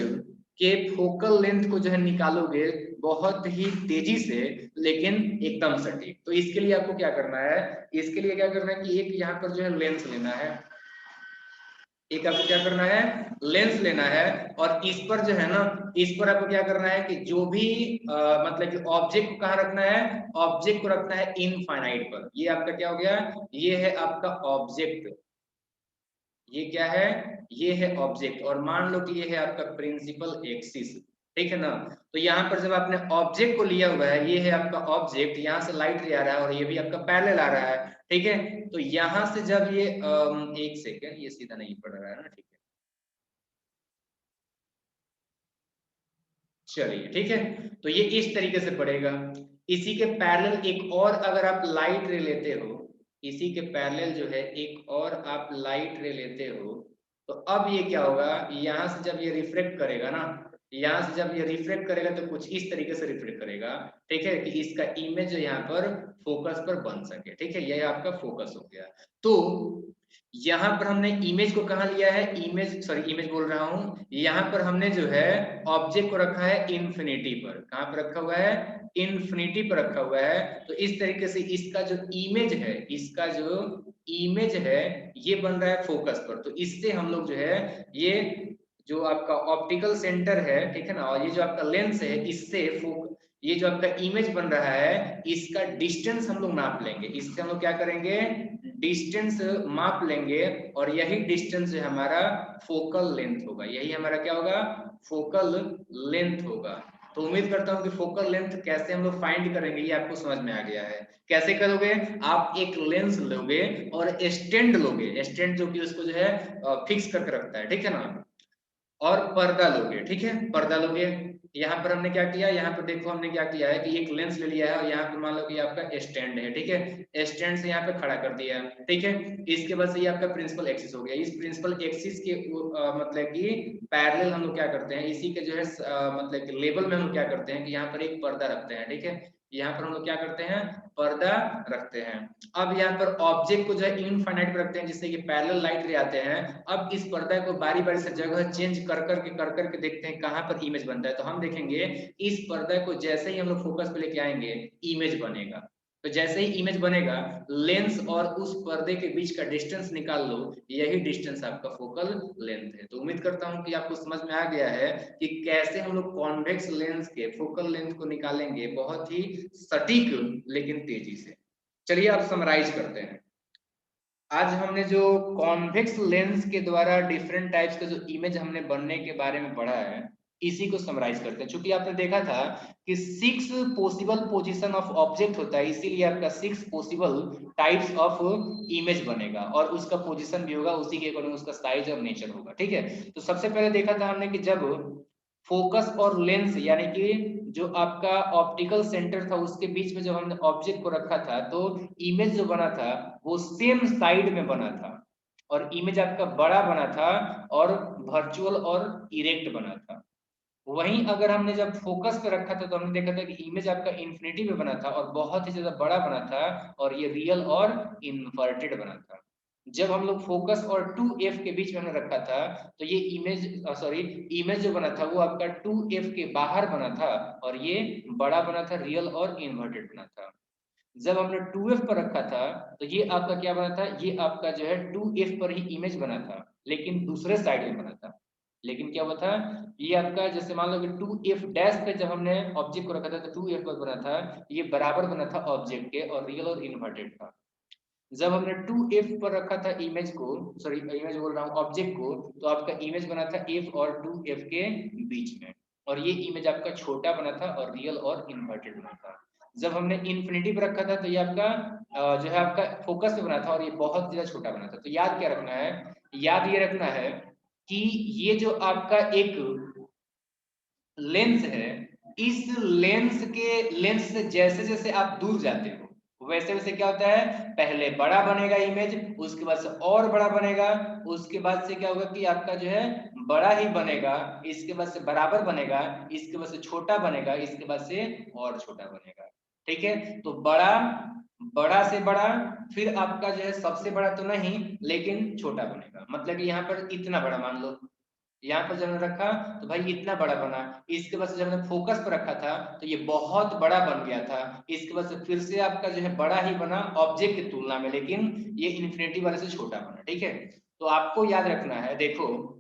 के फोकल लेंथ को जो है निकालोगे बहुत ही तेजी से, लेकिन एकदम सटीक। तो इसके लिए आपको क्या करना है? इसके लिए क्या करना है कि एक यहाँ पर जो है लेंस लेना है, एक आपको क्या करना है? लेंस लेना है। और इस पर जो है ना, इस पर आपको क्या करना है कि जो भी मतलब कि ऑब्जेक्ट को कहाँ रखना है? ऑब्जेक्ट को रखना है इनफाइनाइट पर। ये आपका क्या हो गया? ये है आपका ऑब्जेक्ट। ये क्या है? ये है ऑब्जेक्ट, और मान लो कि ये है आपका प्रिंसिपल एक्सिस, ठीक है ना। तो यहाँ पर जब आपने ऑब्जेक्ट को लिया हुआ है, ये है आपका ऑब्जेक्ट, यहाँ से लाइट रे आ रहा है और ये भी आपका पैरेलल आ रहा है, ठीक है। तो यहाँ से जब ये एक सेकेंड, ये सीधा नहीं पड़ रहा है ना, ठीक है, चलिए ठीक है। तो ये इस तरीके से पड़ेगा। इसी के पैरेलल एक और अगर आप लाइट रे लेते हो, इसी के पैरेलल जो है एक और आप लाइट रे लेते हो, तो अब ये क्या होगा? यहाँ से जब ये रिफ्लेक्ट करेगा ना, यहाँ से जब ये रिफ्लेक्ट करेगा तो कुछ इस तरीके से रिफ्लेक्ट करेगा, ठीक है, कि इसका इमेज यहाँ पर फोकस पर बन सके, ठीक है। यह आपका फोकस हो गया। तो यहाँ पर हमने इमेज को कहाँ लिया है? इमेज बोल रहा हूँ, यहाँ पर हमने जो है ऑब्जेक्ट को रखा है इन्फिनिटी पर। कहाँ पर रखा हुआ है? इन्फिनिटी पर रखा हुआ है। तो इस तरीके से इसका जो इमेज है, इसका जो इमेज है ये बन रहा है फोकस पर। तो इससे हम लोग जो है ये जो आपका ऑप्टिकल सेंटर है, ठीक है ना, और ये जो आपका लेंस है, इससे ये जो आपका इमेज बन रहा है इसका डिस्टेंस हम लोग नाप लेंगे। इससे हम लोग क्या करेंगे? डिस्टेंस माप लेंगे, और यही डिस्टेंस जो हमारा फोकल लेंथ होगा। यही हमारा क्या होगा? फोकल लेंथ होगा। तो उम्मीद करता हूं कि फोकल लेंथ कैसे हम लोग फाइंड करेंगे ये आपको समझ में आ गया है। कैसे करोगे? आप एक लेंस लोगे और स्टैंड लोगे, स्टैंड जो कि उसको जो है फिक्स करके रखता है, ठीक है ना, और पर्दा लोगे, ठीक है, पर्दा लोगे। यहाँ पर हमने क्या किया? यहाँ पर देखो हमने क्या किया है कि एक लेंस ले लिया है और यहाँ पर मान लो कि आपका स्टैंड है, ठीक है, स्टैंड से यहाँ पे खड़ा कर दिया है, ठीक है। इसके बाद से ये आपका प्रिंसिपल एक्सिस हो गया। इस प्रिंसिपल एक्सिस के मतलब कि पैरेलल हम लोग क्या करते हैं, इसी के जो है मतलब कि लेवल में हम लोग क्या करते हैं कि यहाँ पर एक पर्दा रखते हैं, ठीक है। यहाँ पर हम लोग क्या करते हैं? पर्दा रखते हैं। अब यहाँ पर ऑब्जेक्ट को जो है इनफाइनाइट पे रखते हैं, जिससे कि पैरेलल लाइट रे आते हैं। अब इस पर्दा को बारी बारी से जगह चेंज कर करके देखते हैं कहाँ पर इमेज बनता है। तो हम देखेंगे इस पर्दा को जैसे ही हम लोग फोकस पे लेके आएंगे इमेज बनेगा। तो जैसे ही इमेज बनेगा, लेंस और उस पर्दे के बीच का डिस्टेंस निकाल लो, यही डिस्टेंस आपका फोकल लेंथ है। तो उम्मीद करता हूं कि आपको समझ में आ गया है कि कैसे हम लोग कॉन्वेक्स लेंस के फोकल लेंथ को निकालेंगे बहुत ही सटीक लेकिन तेजी से। चलिए अब समराइज करते हैं। आज हमने जो कॉन्वेक्स लेंस के द्वारा डिफरेंट टाइप्स का जो इमेज हमने बनने के बारे में पढ़ा है, इसी को समराइज करते हैं। चूंकि आपने देखा था कि 6 पॉसिबल पोजीशन ऑफ ऑब्जेक्ट होता है, इसीलिए आपका 6 पॉसिबल टाइप्स ऑफ इमेज बनेगा, और उसका पोजीशन भी होगा, उसी के अकॉर्डिंग उसका साइज और नेचर होगा, ठीक है। तो सबसे पहले देखा था हमने कि जब फोकस और लेंस यानी कि जो आपका ऑप्टिकल सेंटर था उसके बीच में जब हमने ऑब्जेक्ट को रखा था, तो इमेज जो बना था वो सेम साइड में बना था, और इमेज आपका बड़ा बना था और वर्चुअल और इरेक्ट बना था। वहीं अगर हमने जब फोकस पे रखा था तो हमने देखा था कि इमेज आपका इन्फिनिटी में बना था और बहुत ही ज्यादा बड़ा बना था, और ये रियल और इन्वर्टेड बना था। जब हम लोग फोकस और 2f के बीच में हमने रखा था, तो ये इमेज जो बना था वो आपका 2f के बाहर बना था, और ये बड़ा बना था, रियल और इन्वर्टेड बना था। जब हमने 2f पर रखा था तो ये आपका क्या बना था? ये आपका जो है 2f पर ही इमेज बना था, लेकिन दूसरे साइड में बना था। लेकिन क्या हुआ था? ये आपका जैसे मान लो कि 2f डैश पे जब हमने ऑब्जेक्ट को रखा था तो 2f पर बना था, ये बराबर बना था ऑब्जेक्ट के, और रियल और इन्वर्टेड था। जब हमने 2f पर रखा था इमेज को, इमेज बोल रहा हूँ, ऑब्जेक्ट को, तो आपका इमेज बना था f और 2f के बीच में। और ये इमेज आपका छोटा बना था और रियल और इन्वर्टेड बना था। जब हमने इन्फिनिटी पे रखा था तो ये आपका जो है आपका फोकस पे बना था और ये बहुत ज्यादा छोटा बना था। तो याद क्या रखना है, याद ये रखना है कि ये जो आपका एक लेंस है, इस लेंस से जैसे जैसे आप दूर जाते हो वैसे वैसे क्या होता है, पहले बड़ा बनेगा इमेज, उसके बाद से और बड़ा बनेगा, उसके बाद से क्या होगा कि आपका जो है बड़ा ही बनेगा, इसके बाद से बराबर बनेगा, इसके बाद से छोटा बनेगा, इसके बाद से और छोटा बनेगा। ठीक है, तो बड़ा, बड़ा से बड़ा, फिर आपका जो है सबसे बड़ा तो नहीं लेकिन छोटा बनेगा। मतलब कि यहाँ पर इतना बड़ा मान लो, यहाँ पर जब हमने रखा तो भाई इतना बड़ा बना, इसके बाद से जब हमने फोकस पर रखा था तो ये बहुत बड़ा बन गया था, इसके बाद से फिर से आपका जो है बड़ा ही बना ऑब्जेक्ट की तुलना में, लेकिन ये इन्फिनिटी वाले से छोटा बना। ठीक है, तो आपको याद रखना है, देखो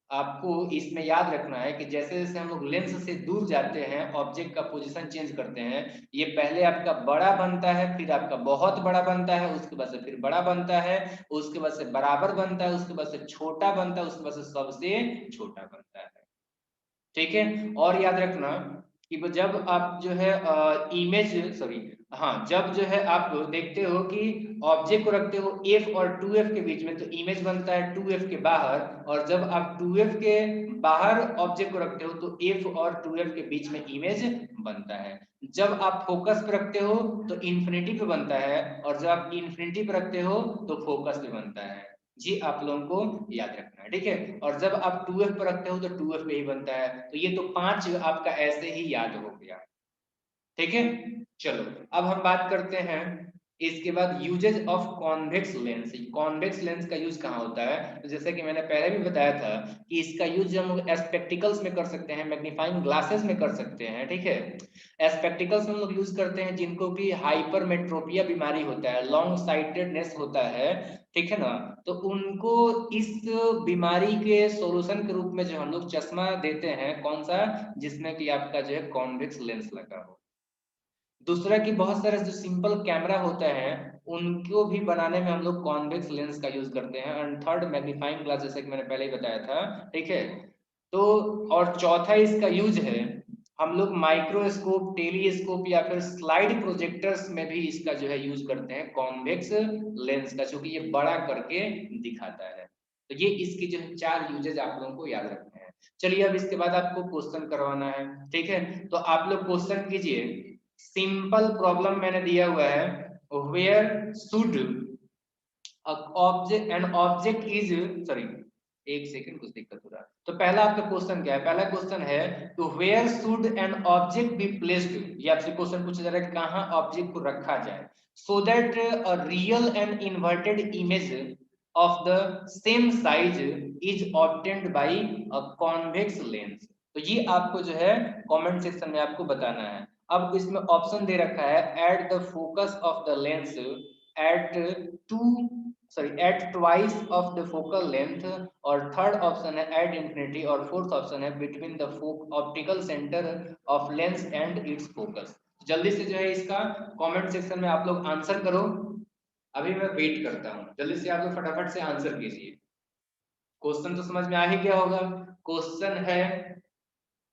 आपको इसमें याद रखना है कि जैसे जैसे हम लोग लेंस से दूर जाते हैं ऑब्जेक्ट का पोजीशन चेंज करते हैं, ये पहले आपका बड़ा बनता है, फिर आपका बहुत बड़ा बनता है, उसके बाद से फिर बड़ा बनता है, उसके बाद से बराबर बनता है, उसके बाद से छोटा बनता है, उसके बाद से सबसे छोटा बनता है। ठीक है, और याद रखना कि जब आप जो है इमेज सॉरी हाँ, जब जो है आप देखते हो कि ऑब्जेक्ट को रखते हो f और 2f के बीच में तो इमेज बनता है 2f के बाहर, और जब आप 2f के बाहर ऑब्जेक्ट को रखते हो तो f और 2f के बीच में इमेज बनता है। जब आप फोकस पे रखते हो तो इन्फिनिटी पे बनता है, और जब आप इन्फिनिटी पे रखते हो तो फोकस पे बनता है। जी आप लोगों को याद रखना है। ठीक है, और जब आप 2f पर रखते हो तो 2f पे ही बनता है। तो ये तो 5 आपका ऐसे ही याद हो गया। ठीक है, चलो अब हम बात करते हैं इसके बाद usages of convex lens. Convex lens का यूज कहाँ होता है, तो जैसे कि मैंने पहले भी बताया था कि इसका यूज हम स्पेक्टिकल्स में कर सकते हैं, मैग्नीफाइंग ग्लासेस में कर सकते हैं। ठीक है, स्पेक्टिकल्स में हम लोग यूज करते हैं जिनको कि हाइपरमेट्रोपिया बीमारी होता है, लॉन्ग साइटेडनेस होता है, ठीक है ना, तो उनको इस बीमारी के सॉल्यूशन के रूप में जो हम लोग चश्मा देते हैं, कौन सा, जिसमें कि आपका जो है कॉन्वेक्स लेंस लगा हो। दूसरा कि बहुत सारे जो सिंपल कैमरा होते हैं उनको भी बनाने में हम लोग कॉन्वेक्स लेंस का यूज करते हैं। एंड थर्ड मैग्नीफाइंग ग्लास, जैसे कि मैंने पहले ही बताया था। ठीक है, तो और चौथा इसका यूज है हम लोग माइक्रोस्कोप, टेलीस्कोप या फिर स्लाइड प्रोजेक्टर्स में भी इसका जो है यूज करते हैं कॉन्वेक्स लेंस का, क्योंकि ये बड़ा करके दिखाता है। तो ये इसकी जो है 4 यूजेज आप लोगों को याद रखने हैं। चलिए अब इसके बाद आपको क्वेश्चन करवाना है। ठीक है, तो आप लोग क्वेश्चन कीजिए। सिंपल प्रॉब्लम मैंने दिया हुआ है, where should object an object is sorry, एक सेकंड कुछ दिक्कत हो रहा है। तो पहला आपका क्वेश्चन क्या है, पहला क्वेश्चन है तो where should an object be placed, ये आपसे क्वेश्चन पूछा जा रहा है कहाँ ऑब्जेक्ट को रखा जाए, so that a real and inverted image of the same size is obtained by a convex lens. तो ये आपको जो है कमेंट सेक्शन में आपको बताना है। अब इसमें ऑप्शन दे रखा है at the focus of the lens at two sorry at twice of the focal length, और थर्ड ऑप्शन है एट इंफिनिटी, और फोर्थ ऑप्शन है between the optical centre of lens and its focus. जल्दी से जो है इसका कमेंट सेक्शन में आप लोग आंसर करो, अभी मैं वेट करता हूँ, जल्दी से आप लोग फटाफट से आंसर कीजिए। क्वेश्चन तो समझ में आ ही गया होगा। क्वेश्चन है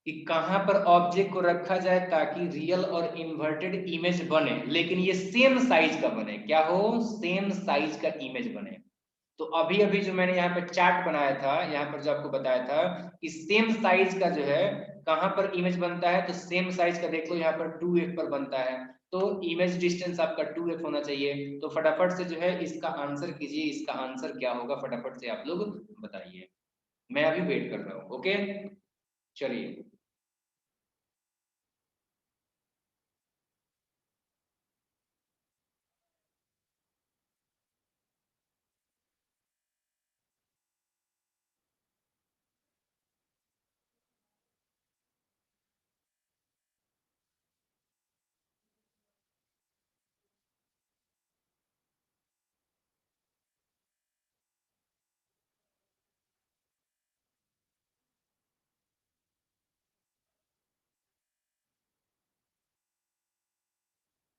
कि कहां पर ऑब्जेक्ट को रखा जाए ताकि रियल और इन्वर्टेड इमेज बने, लेकिन ये सेम साइज का बने, क्या हो, सेम साइज का इमेज बने। तो अभी अभी जो मैंने यहाँ पे चार्ट बनाया था, यहाँ पर जो आपको बताया था कि सेम साइज का जो है कहां पर इमेज बनता है, तो सेम साइज का देख लो यहाँ पर 2f पर बनता है, तो इमेज डिस्टेंस आपका 2f होना चाहिए। तो फटाफट से जो है इसका आंसर कीजिए, इसका आंसर क्या होगा फटाफट से आप लोग बताइए, मैं अभी वेट कर रहा हूँ। ओके, चलिए।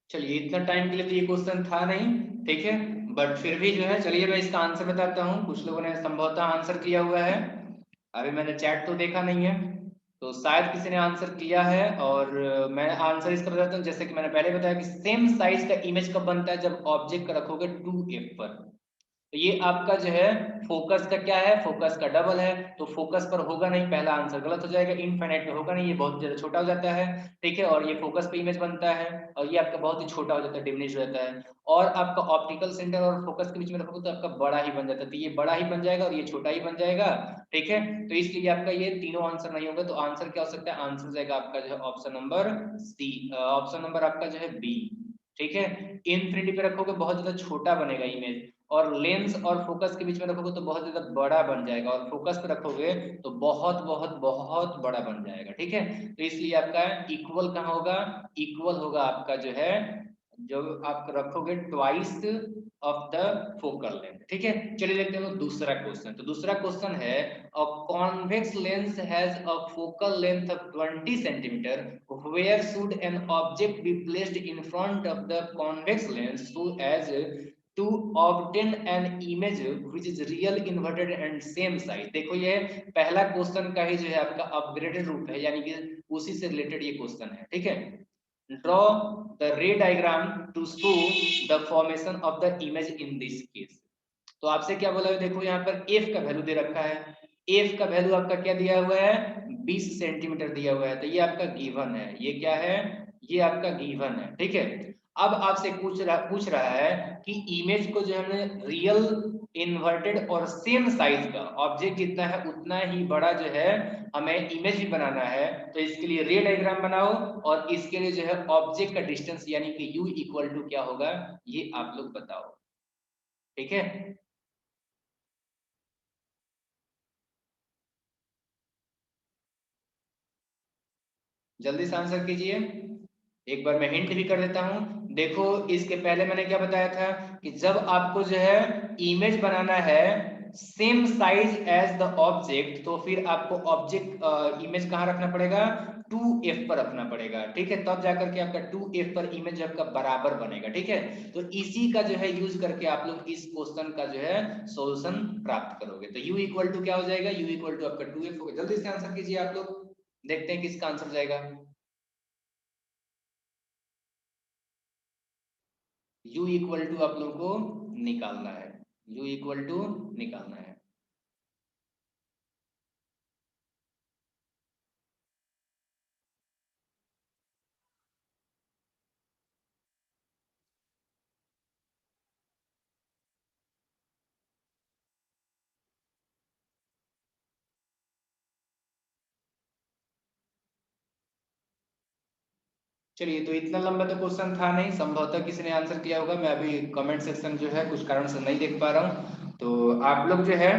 चलिए इतना टाइम के लिए तो ये क्वेश्चन था नहीं, ठीक है, बट फिर भी जो है चलिए मैं इसका आंसर बताता हूँ। कुछ लोगों ने संभवतः आंसर किया हुआ है, अभी मैंने चैट तो देखा नहीं है, तो शायद किसी ने आंसर किया है, और मैं आंसर इसका बताता हूँ। जैसे कि मैंने पहले बताया कि सेम साइज का इमेज कब बनता है, जब ऑब्जेक्ट का रखोगे 2f पर। तो ये आपका जो है फोकस का क्या है, फोकस का डबल है, तो फोकस पर होगा नहीं, पहला आंसर गलत हो जाएगा। इनफाइनाइट में होगा नहीं, ये बहुत ज्यादा छोटा हो जाता है, ठीक है। और ये फोकस पे इमेज बनता है, और ये आपका बहुत ही छोटा हो जाता है, डिमिनिश हो जाता है। और आपका ऑप्टिकल सेंटर और फोकस के बीच में रखोगे तो आपका बड़ा ही बन जाता है, तो ये बड़ा ही बन जाएगा और ये छोटा ही बन जाएगा, ठीक है। तो इसलिए आपका ये तीनों आंसर नहीं होगा। तो आंसर क्या हो सकता है, आंसर हो जाएगा आपका जो है option number C, option number आपका जो है बी, ठीक है। इनफिनिटी पे रखोगे बहुत ज्यादा छोटा बनेगा इमेज, और लेंस और फोकस के बीच में रखोगे तो बहुत ज्यादा बड़ा बन जाएगा, और फोकस पे रखोगे तो बहुत बहुत बहुत बड़ा बन जाएगा, ठीक है। तो इसलिए आपका इक्वल कहाँ होगा, इक्वल होगा आपका जो है, जो आप रखोगे twice of the focal length, ठीक है। चलिए देखते हैं दूसरा क्वेश्चन। तो दूसरा क्वेश्चन है, अ convex lens has a focal length of 20 centimetre, where should an object be placed in front of the convex lens so as to obtain an image which is real inverted and same size। देखो ये पहला question का ही जो है आपका upgraded रूप है, यानी कि उसी से रिलेटेड ये क्वेश्चन है, ठीक है। Draw the ray diagram to show the formation of the image in this case. तो आपसे क्या बोला है, देखो यहाँ पर एफ का वैल्यू दे रखा है, एफ का वैल्यू आपका क्या दिया हुआ है, 20 सेंटीमीटर दिया हुआ है, तो ये आपका गिवन है, ये क्या है, ये आपका गिवन है, ठीक है। अब आपसे पूछ रहा है कि इमेज को जो हमने रियल इन्वर्टेड और सेम साइज का ऑब्जेक्ट जितना है उतना ही बड़ा जो है हमें इमेज भी बनाना है, तो इसके लिए रे डायग्राम बनाओ, और इसके लिए जो है ऑब्जेक्ट का डिस्टेंस यानी कि u इक्वल टू क्या होगा, ये आप लोग बताओ, ठीक है। जल्दी से आंसर कीजिए। एक बार मैं हिंट भी कर देता हूं। देखो इसके पहले मैंने क्या बताया था कि जब आपको जो है इमेज बनाना है same size as the object, तो फिर आपको ऑब्जेक्ट इमेज कहाँ रखना पड़ेगा, 2f पर रखना पड़ेगा, ठीक है। तब जाकर के आपका 2f पर इमेज आपका बराबर बनेगा, ठीक है। तो इसी का जो है यूज करके आप लोग इस क्वेश्चन का जो है सॉल्यूशन प्राप्त करोगे। तो u इक्वल टू क्या हो जाएगा, u इक्वल टू आपका 2f होगा। जल्दी से आंसर कीजिए आप लोग, देखते हैं किसका आंसर जाएगा। u इक्वल टू आप लोगों को निकालना है, u इक्वल टू निकालना है। चलिए, तो इतना लंबा तो क्वेश्चन था नहीं, संभवतः किसी ने आंसर किया होगा, मैं अभी कमेंट सेक्शन जो है कुछ कारण से नहीं देख पा रहा हूँ, तो आप लोग जो है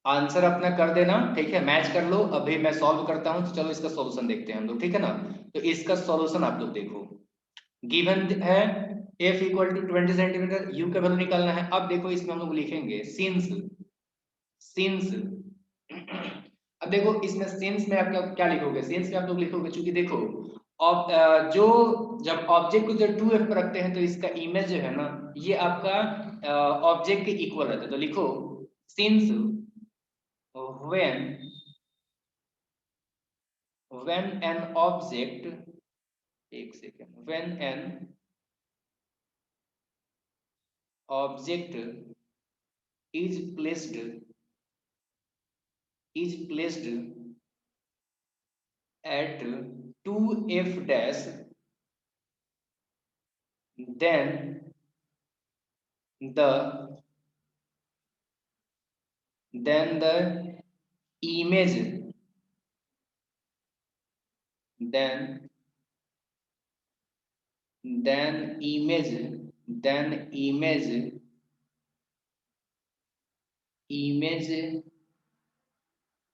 आंसर अपना कर देना, ठीक है, मैच कर लो। अभी मैं सॉल्व करता हूँ, तो चलो इसका सॉल्यूशन देखते हैं हम लोग, ठीक है ना। तो इसका सॉल्यूशन आप लोग देखो, गिवन है f equal to 20 centimetre, u का वैल्यू निकालना है। अब देखो इसमें हम लोग लिखेंगे सिंस, सिंस अब देखो इसमें सिंस में आप क्या लिखोगे, सिंस में आप लोग लिखोगे, चूंकि देखो जो जब ऑब्जेक्ट को जब 2f पर रखते हैं तो इसका इमेज जो है ना, ये आपका ऑब्जेक्ट के इक्वल रहता है। तो लिखो सिंस when an object, एक second, when an object is placed at 2f dash, then the the image, then then image then image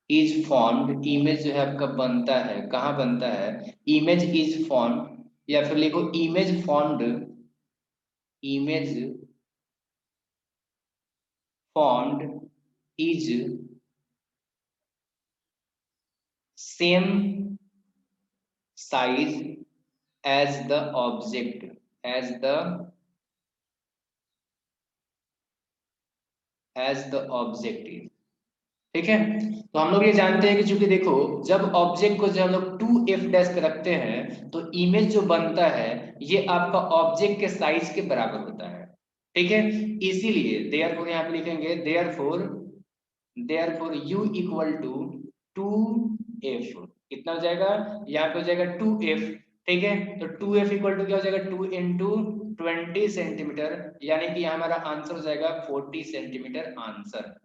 is formed, image जो है आपका बनता है, कहाँ बनता है, इमेज इज फॉर्म्ड, या फिर लिखो image formed, image formed is same size as the object, as the as the object is, ठीक है। तो हम लोग ये जानते हैं कि चूंकि देखो जब ऑब्जेक्ट को जब हम लोग 2f डैश पे रखते हैं तो इमेज जो बनता है ये आपका ऑब्जेक्ट के साइज के बराबर होता है। ठीक है, इसीलिए देयरफॉर यहाँ पे लिखेंगे therefore u equal to 2f। कितना हो जाएगा, यहाँ पे हो जाएगा 2f। ठीक है, तो 2f इक्वल टू क्या हो जाएगा, 2 इंटू 20 सेंटीमीटर, यानी कि यहाँ हमारा आंसर हो जाएगा 40 सेंटीमीटर आंसर।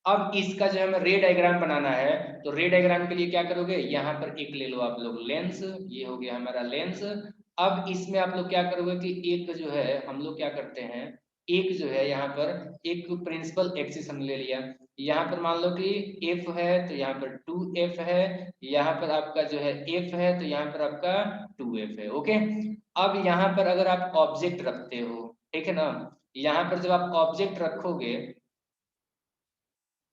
अब इसका जो हमें रे डायग्राम बनाना है तो रे डायग्राम के लिए क्या करोगे, यहाँ पर एक ले लो आप लोग लेंस, ये हो गया हमारा लेंस। अब इसमें आप लोग क्या करोगे कि एक जो है हम लोग क्या करते हैं, एक जो है यहाँ पर एक प्रिंसिपल एक्सिस हमने ले लिया। यहाँ पर मान लो कि एफ है तो यहाँ पर 2f है, यहाँ पर आपका जो है एफ है तो यहाँ पर आपका 2f है। ओके, अब यहाँ पर अगर आप ऑब्जेक्ट रखते हो, ठीक है ना, यहाँ पर जब आप ऑब्जेक्ट रखोगे,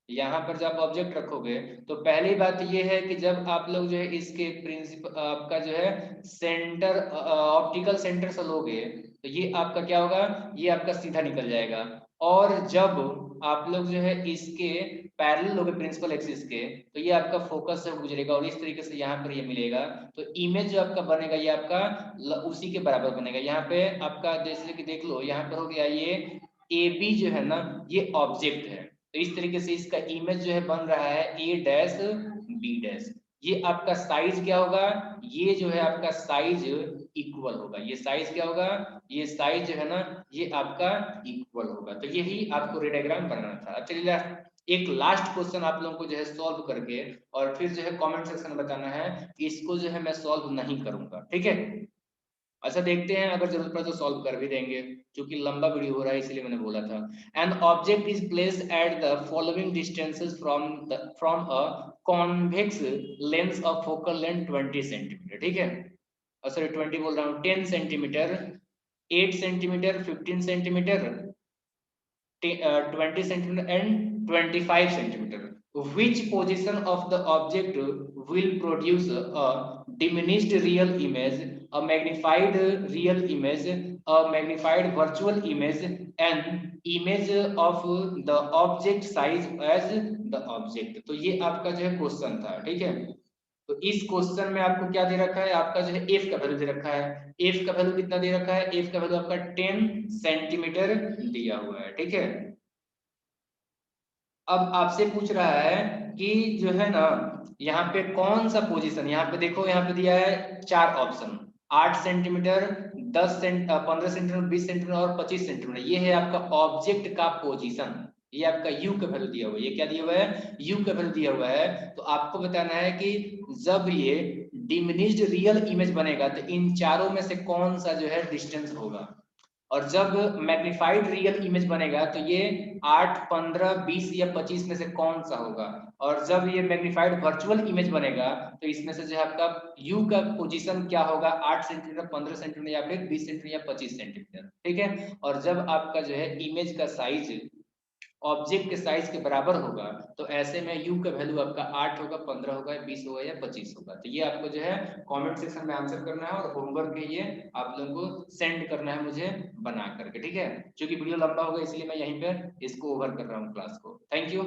यहाँ पर जब ऑब्जेक्ट रखोगे तो पहली बात ये है कि जब आप लोग जो है इसके प्रिंसिपल आपका जो है सेंटर ऑप्टिकल सेंटर से लोगे तो ये आपका क्या होगा, ये आपका सीधा निकल जाएगा। और जब आप लोग जो है इसके पैरेलल लोगे प्रिंसिपल एक्सिस के तो ये आपका फोकस से गुजरेगा और इस तरीके से यहाँ पर ये मिलेगा। तो इमेज जो आपका बनेगा ये आपका उसी के बराबर बनेगा। यहाँ पे आपका जैसे कि देख लो यहाँ पर हो गया ये ए बी जो है ना ये ऑब्जेक्ट है, तो इस तरीके से इसका इमेज जो है बन रहा है ए डैश बी डैश। ये आपका साइज क्या होगा, ये जो है आपका साइज इक्वल होगा, ये साइज क्या होगा, ये साइज जो है ना ये आपका इक्वल होगा। तो यही आपको रे डायग्राम बनाना था। अब चलिए एक लास्ट क्वेश्चन आप लोगों को जो है सॉल्व करके और फिर जो है कमेंट सेक्शन में बताना है, इसको जो है मैं सॉल्व नहीं करूंगा, ठीक है। अच्छा देखते हैं, अगर जरूरत पड़े तो सॉल्व कर भी देंगे, क्योंकि लंबा वीडियो हो रहा है इसलिए मैंने बोला था। N object is placed at the following distances from a convex lens of focal length 20 centimetre. ठीक है, सॉरी 20 बोल रहा हूँ, 10 centimetre, 8 centimetre, 15 centimetre, 20 centimeter and 25 centimeter. Which position of the object will produce a diminished real image, a magnified real image, a magnified virtual image, an image of the object size as the object? तो ये आपका जो है question था, ठीक है। तो इस क्वेश्चन में आपको क्या दे रखा है, आपका जो है एफ का वैल्यू दे रखा है। एफ का वैल्यू कितना दे रखा है, एफ का वैल्यू आपका 10 सेंटीमीटर दिया हुआ है, ठीक है। अब आपसे पूछ रहा है कि जो है ना यहाँ पे कौन सा पोजीशन, यहाँ पे देखो यहाँ पे दिया है चार ऑप्शन, 8 सेंटीमीटर, 15 सेंटीमीटर, 20 सेंटीमीटर और 25 सेंटीमीटर। ये है आपका ऑब्जेक्ट का पोजीशन, ये आपका यू का वैल्यू दिया हुआ है। ये क्या दिया हुआ है, यू का वैल्यू दिया हुआ है। तो आपको बताना है कि जब ये डिमिनिश्ड रियल इमेज बनेगा तो इन चारों में से कौन सा जो है डिस्टेंस होगा, और जब मैग्नीफाइड रियल इमेज बनेगा तो ये 8, 15, 20 या 25 में से कौन सा होगा, और जब ये मैग्नीफाइड वर्चुअल इमेज बनेगा तो इसमें से जो है आपका यू का पोजीशन क्या होगा, 8 सेंटीमीटर, 15 सेंटीमीटर या फिर 20 सेंटीमीटर या 25 सेंटीमीटर, ठीक है। और जब आपका जो है इमेज का साइज ऑब्जेक्ट के साइज के बराबर होगा तो ऐसे में यू का वैल्यू आपका 8 होगा, 15 होगा, 20 होगा या 25 होगा। तो ये आपको जो है कमेंट सेक्शन में आंसर करना है और होमवर्क है ये आप लोगों को सेंड करना है मुझे बना करके, ठीक है। क्योंकि वीडियो लंबा होगा इसलिए मैं यहीं पे इसको ओवर कर रहा हूँ क्लास को। Thank you.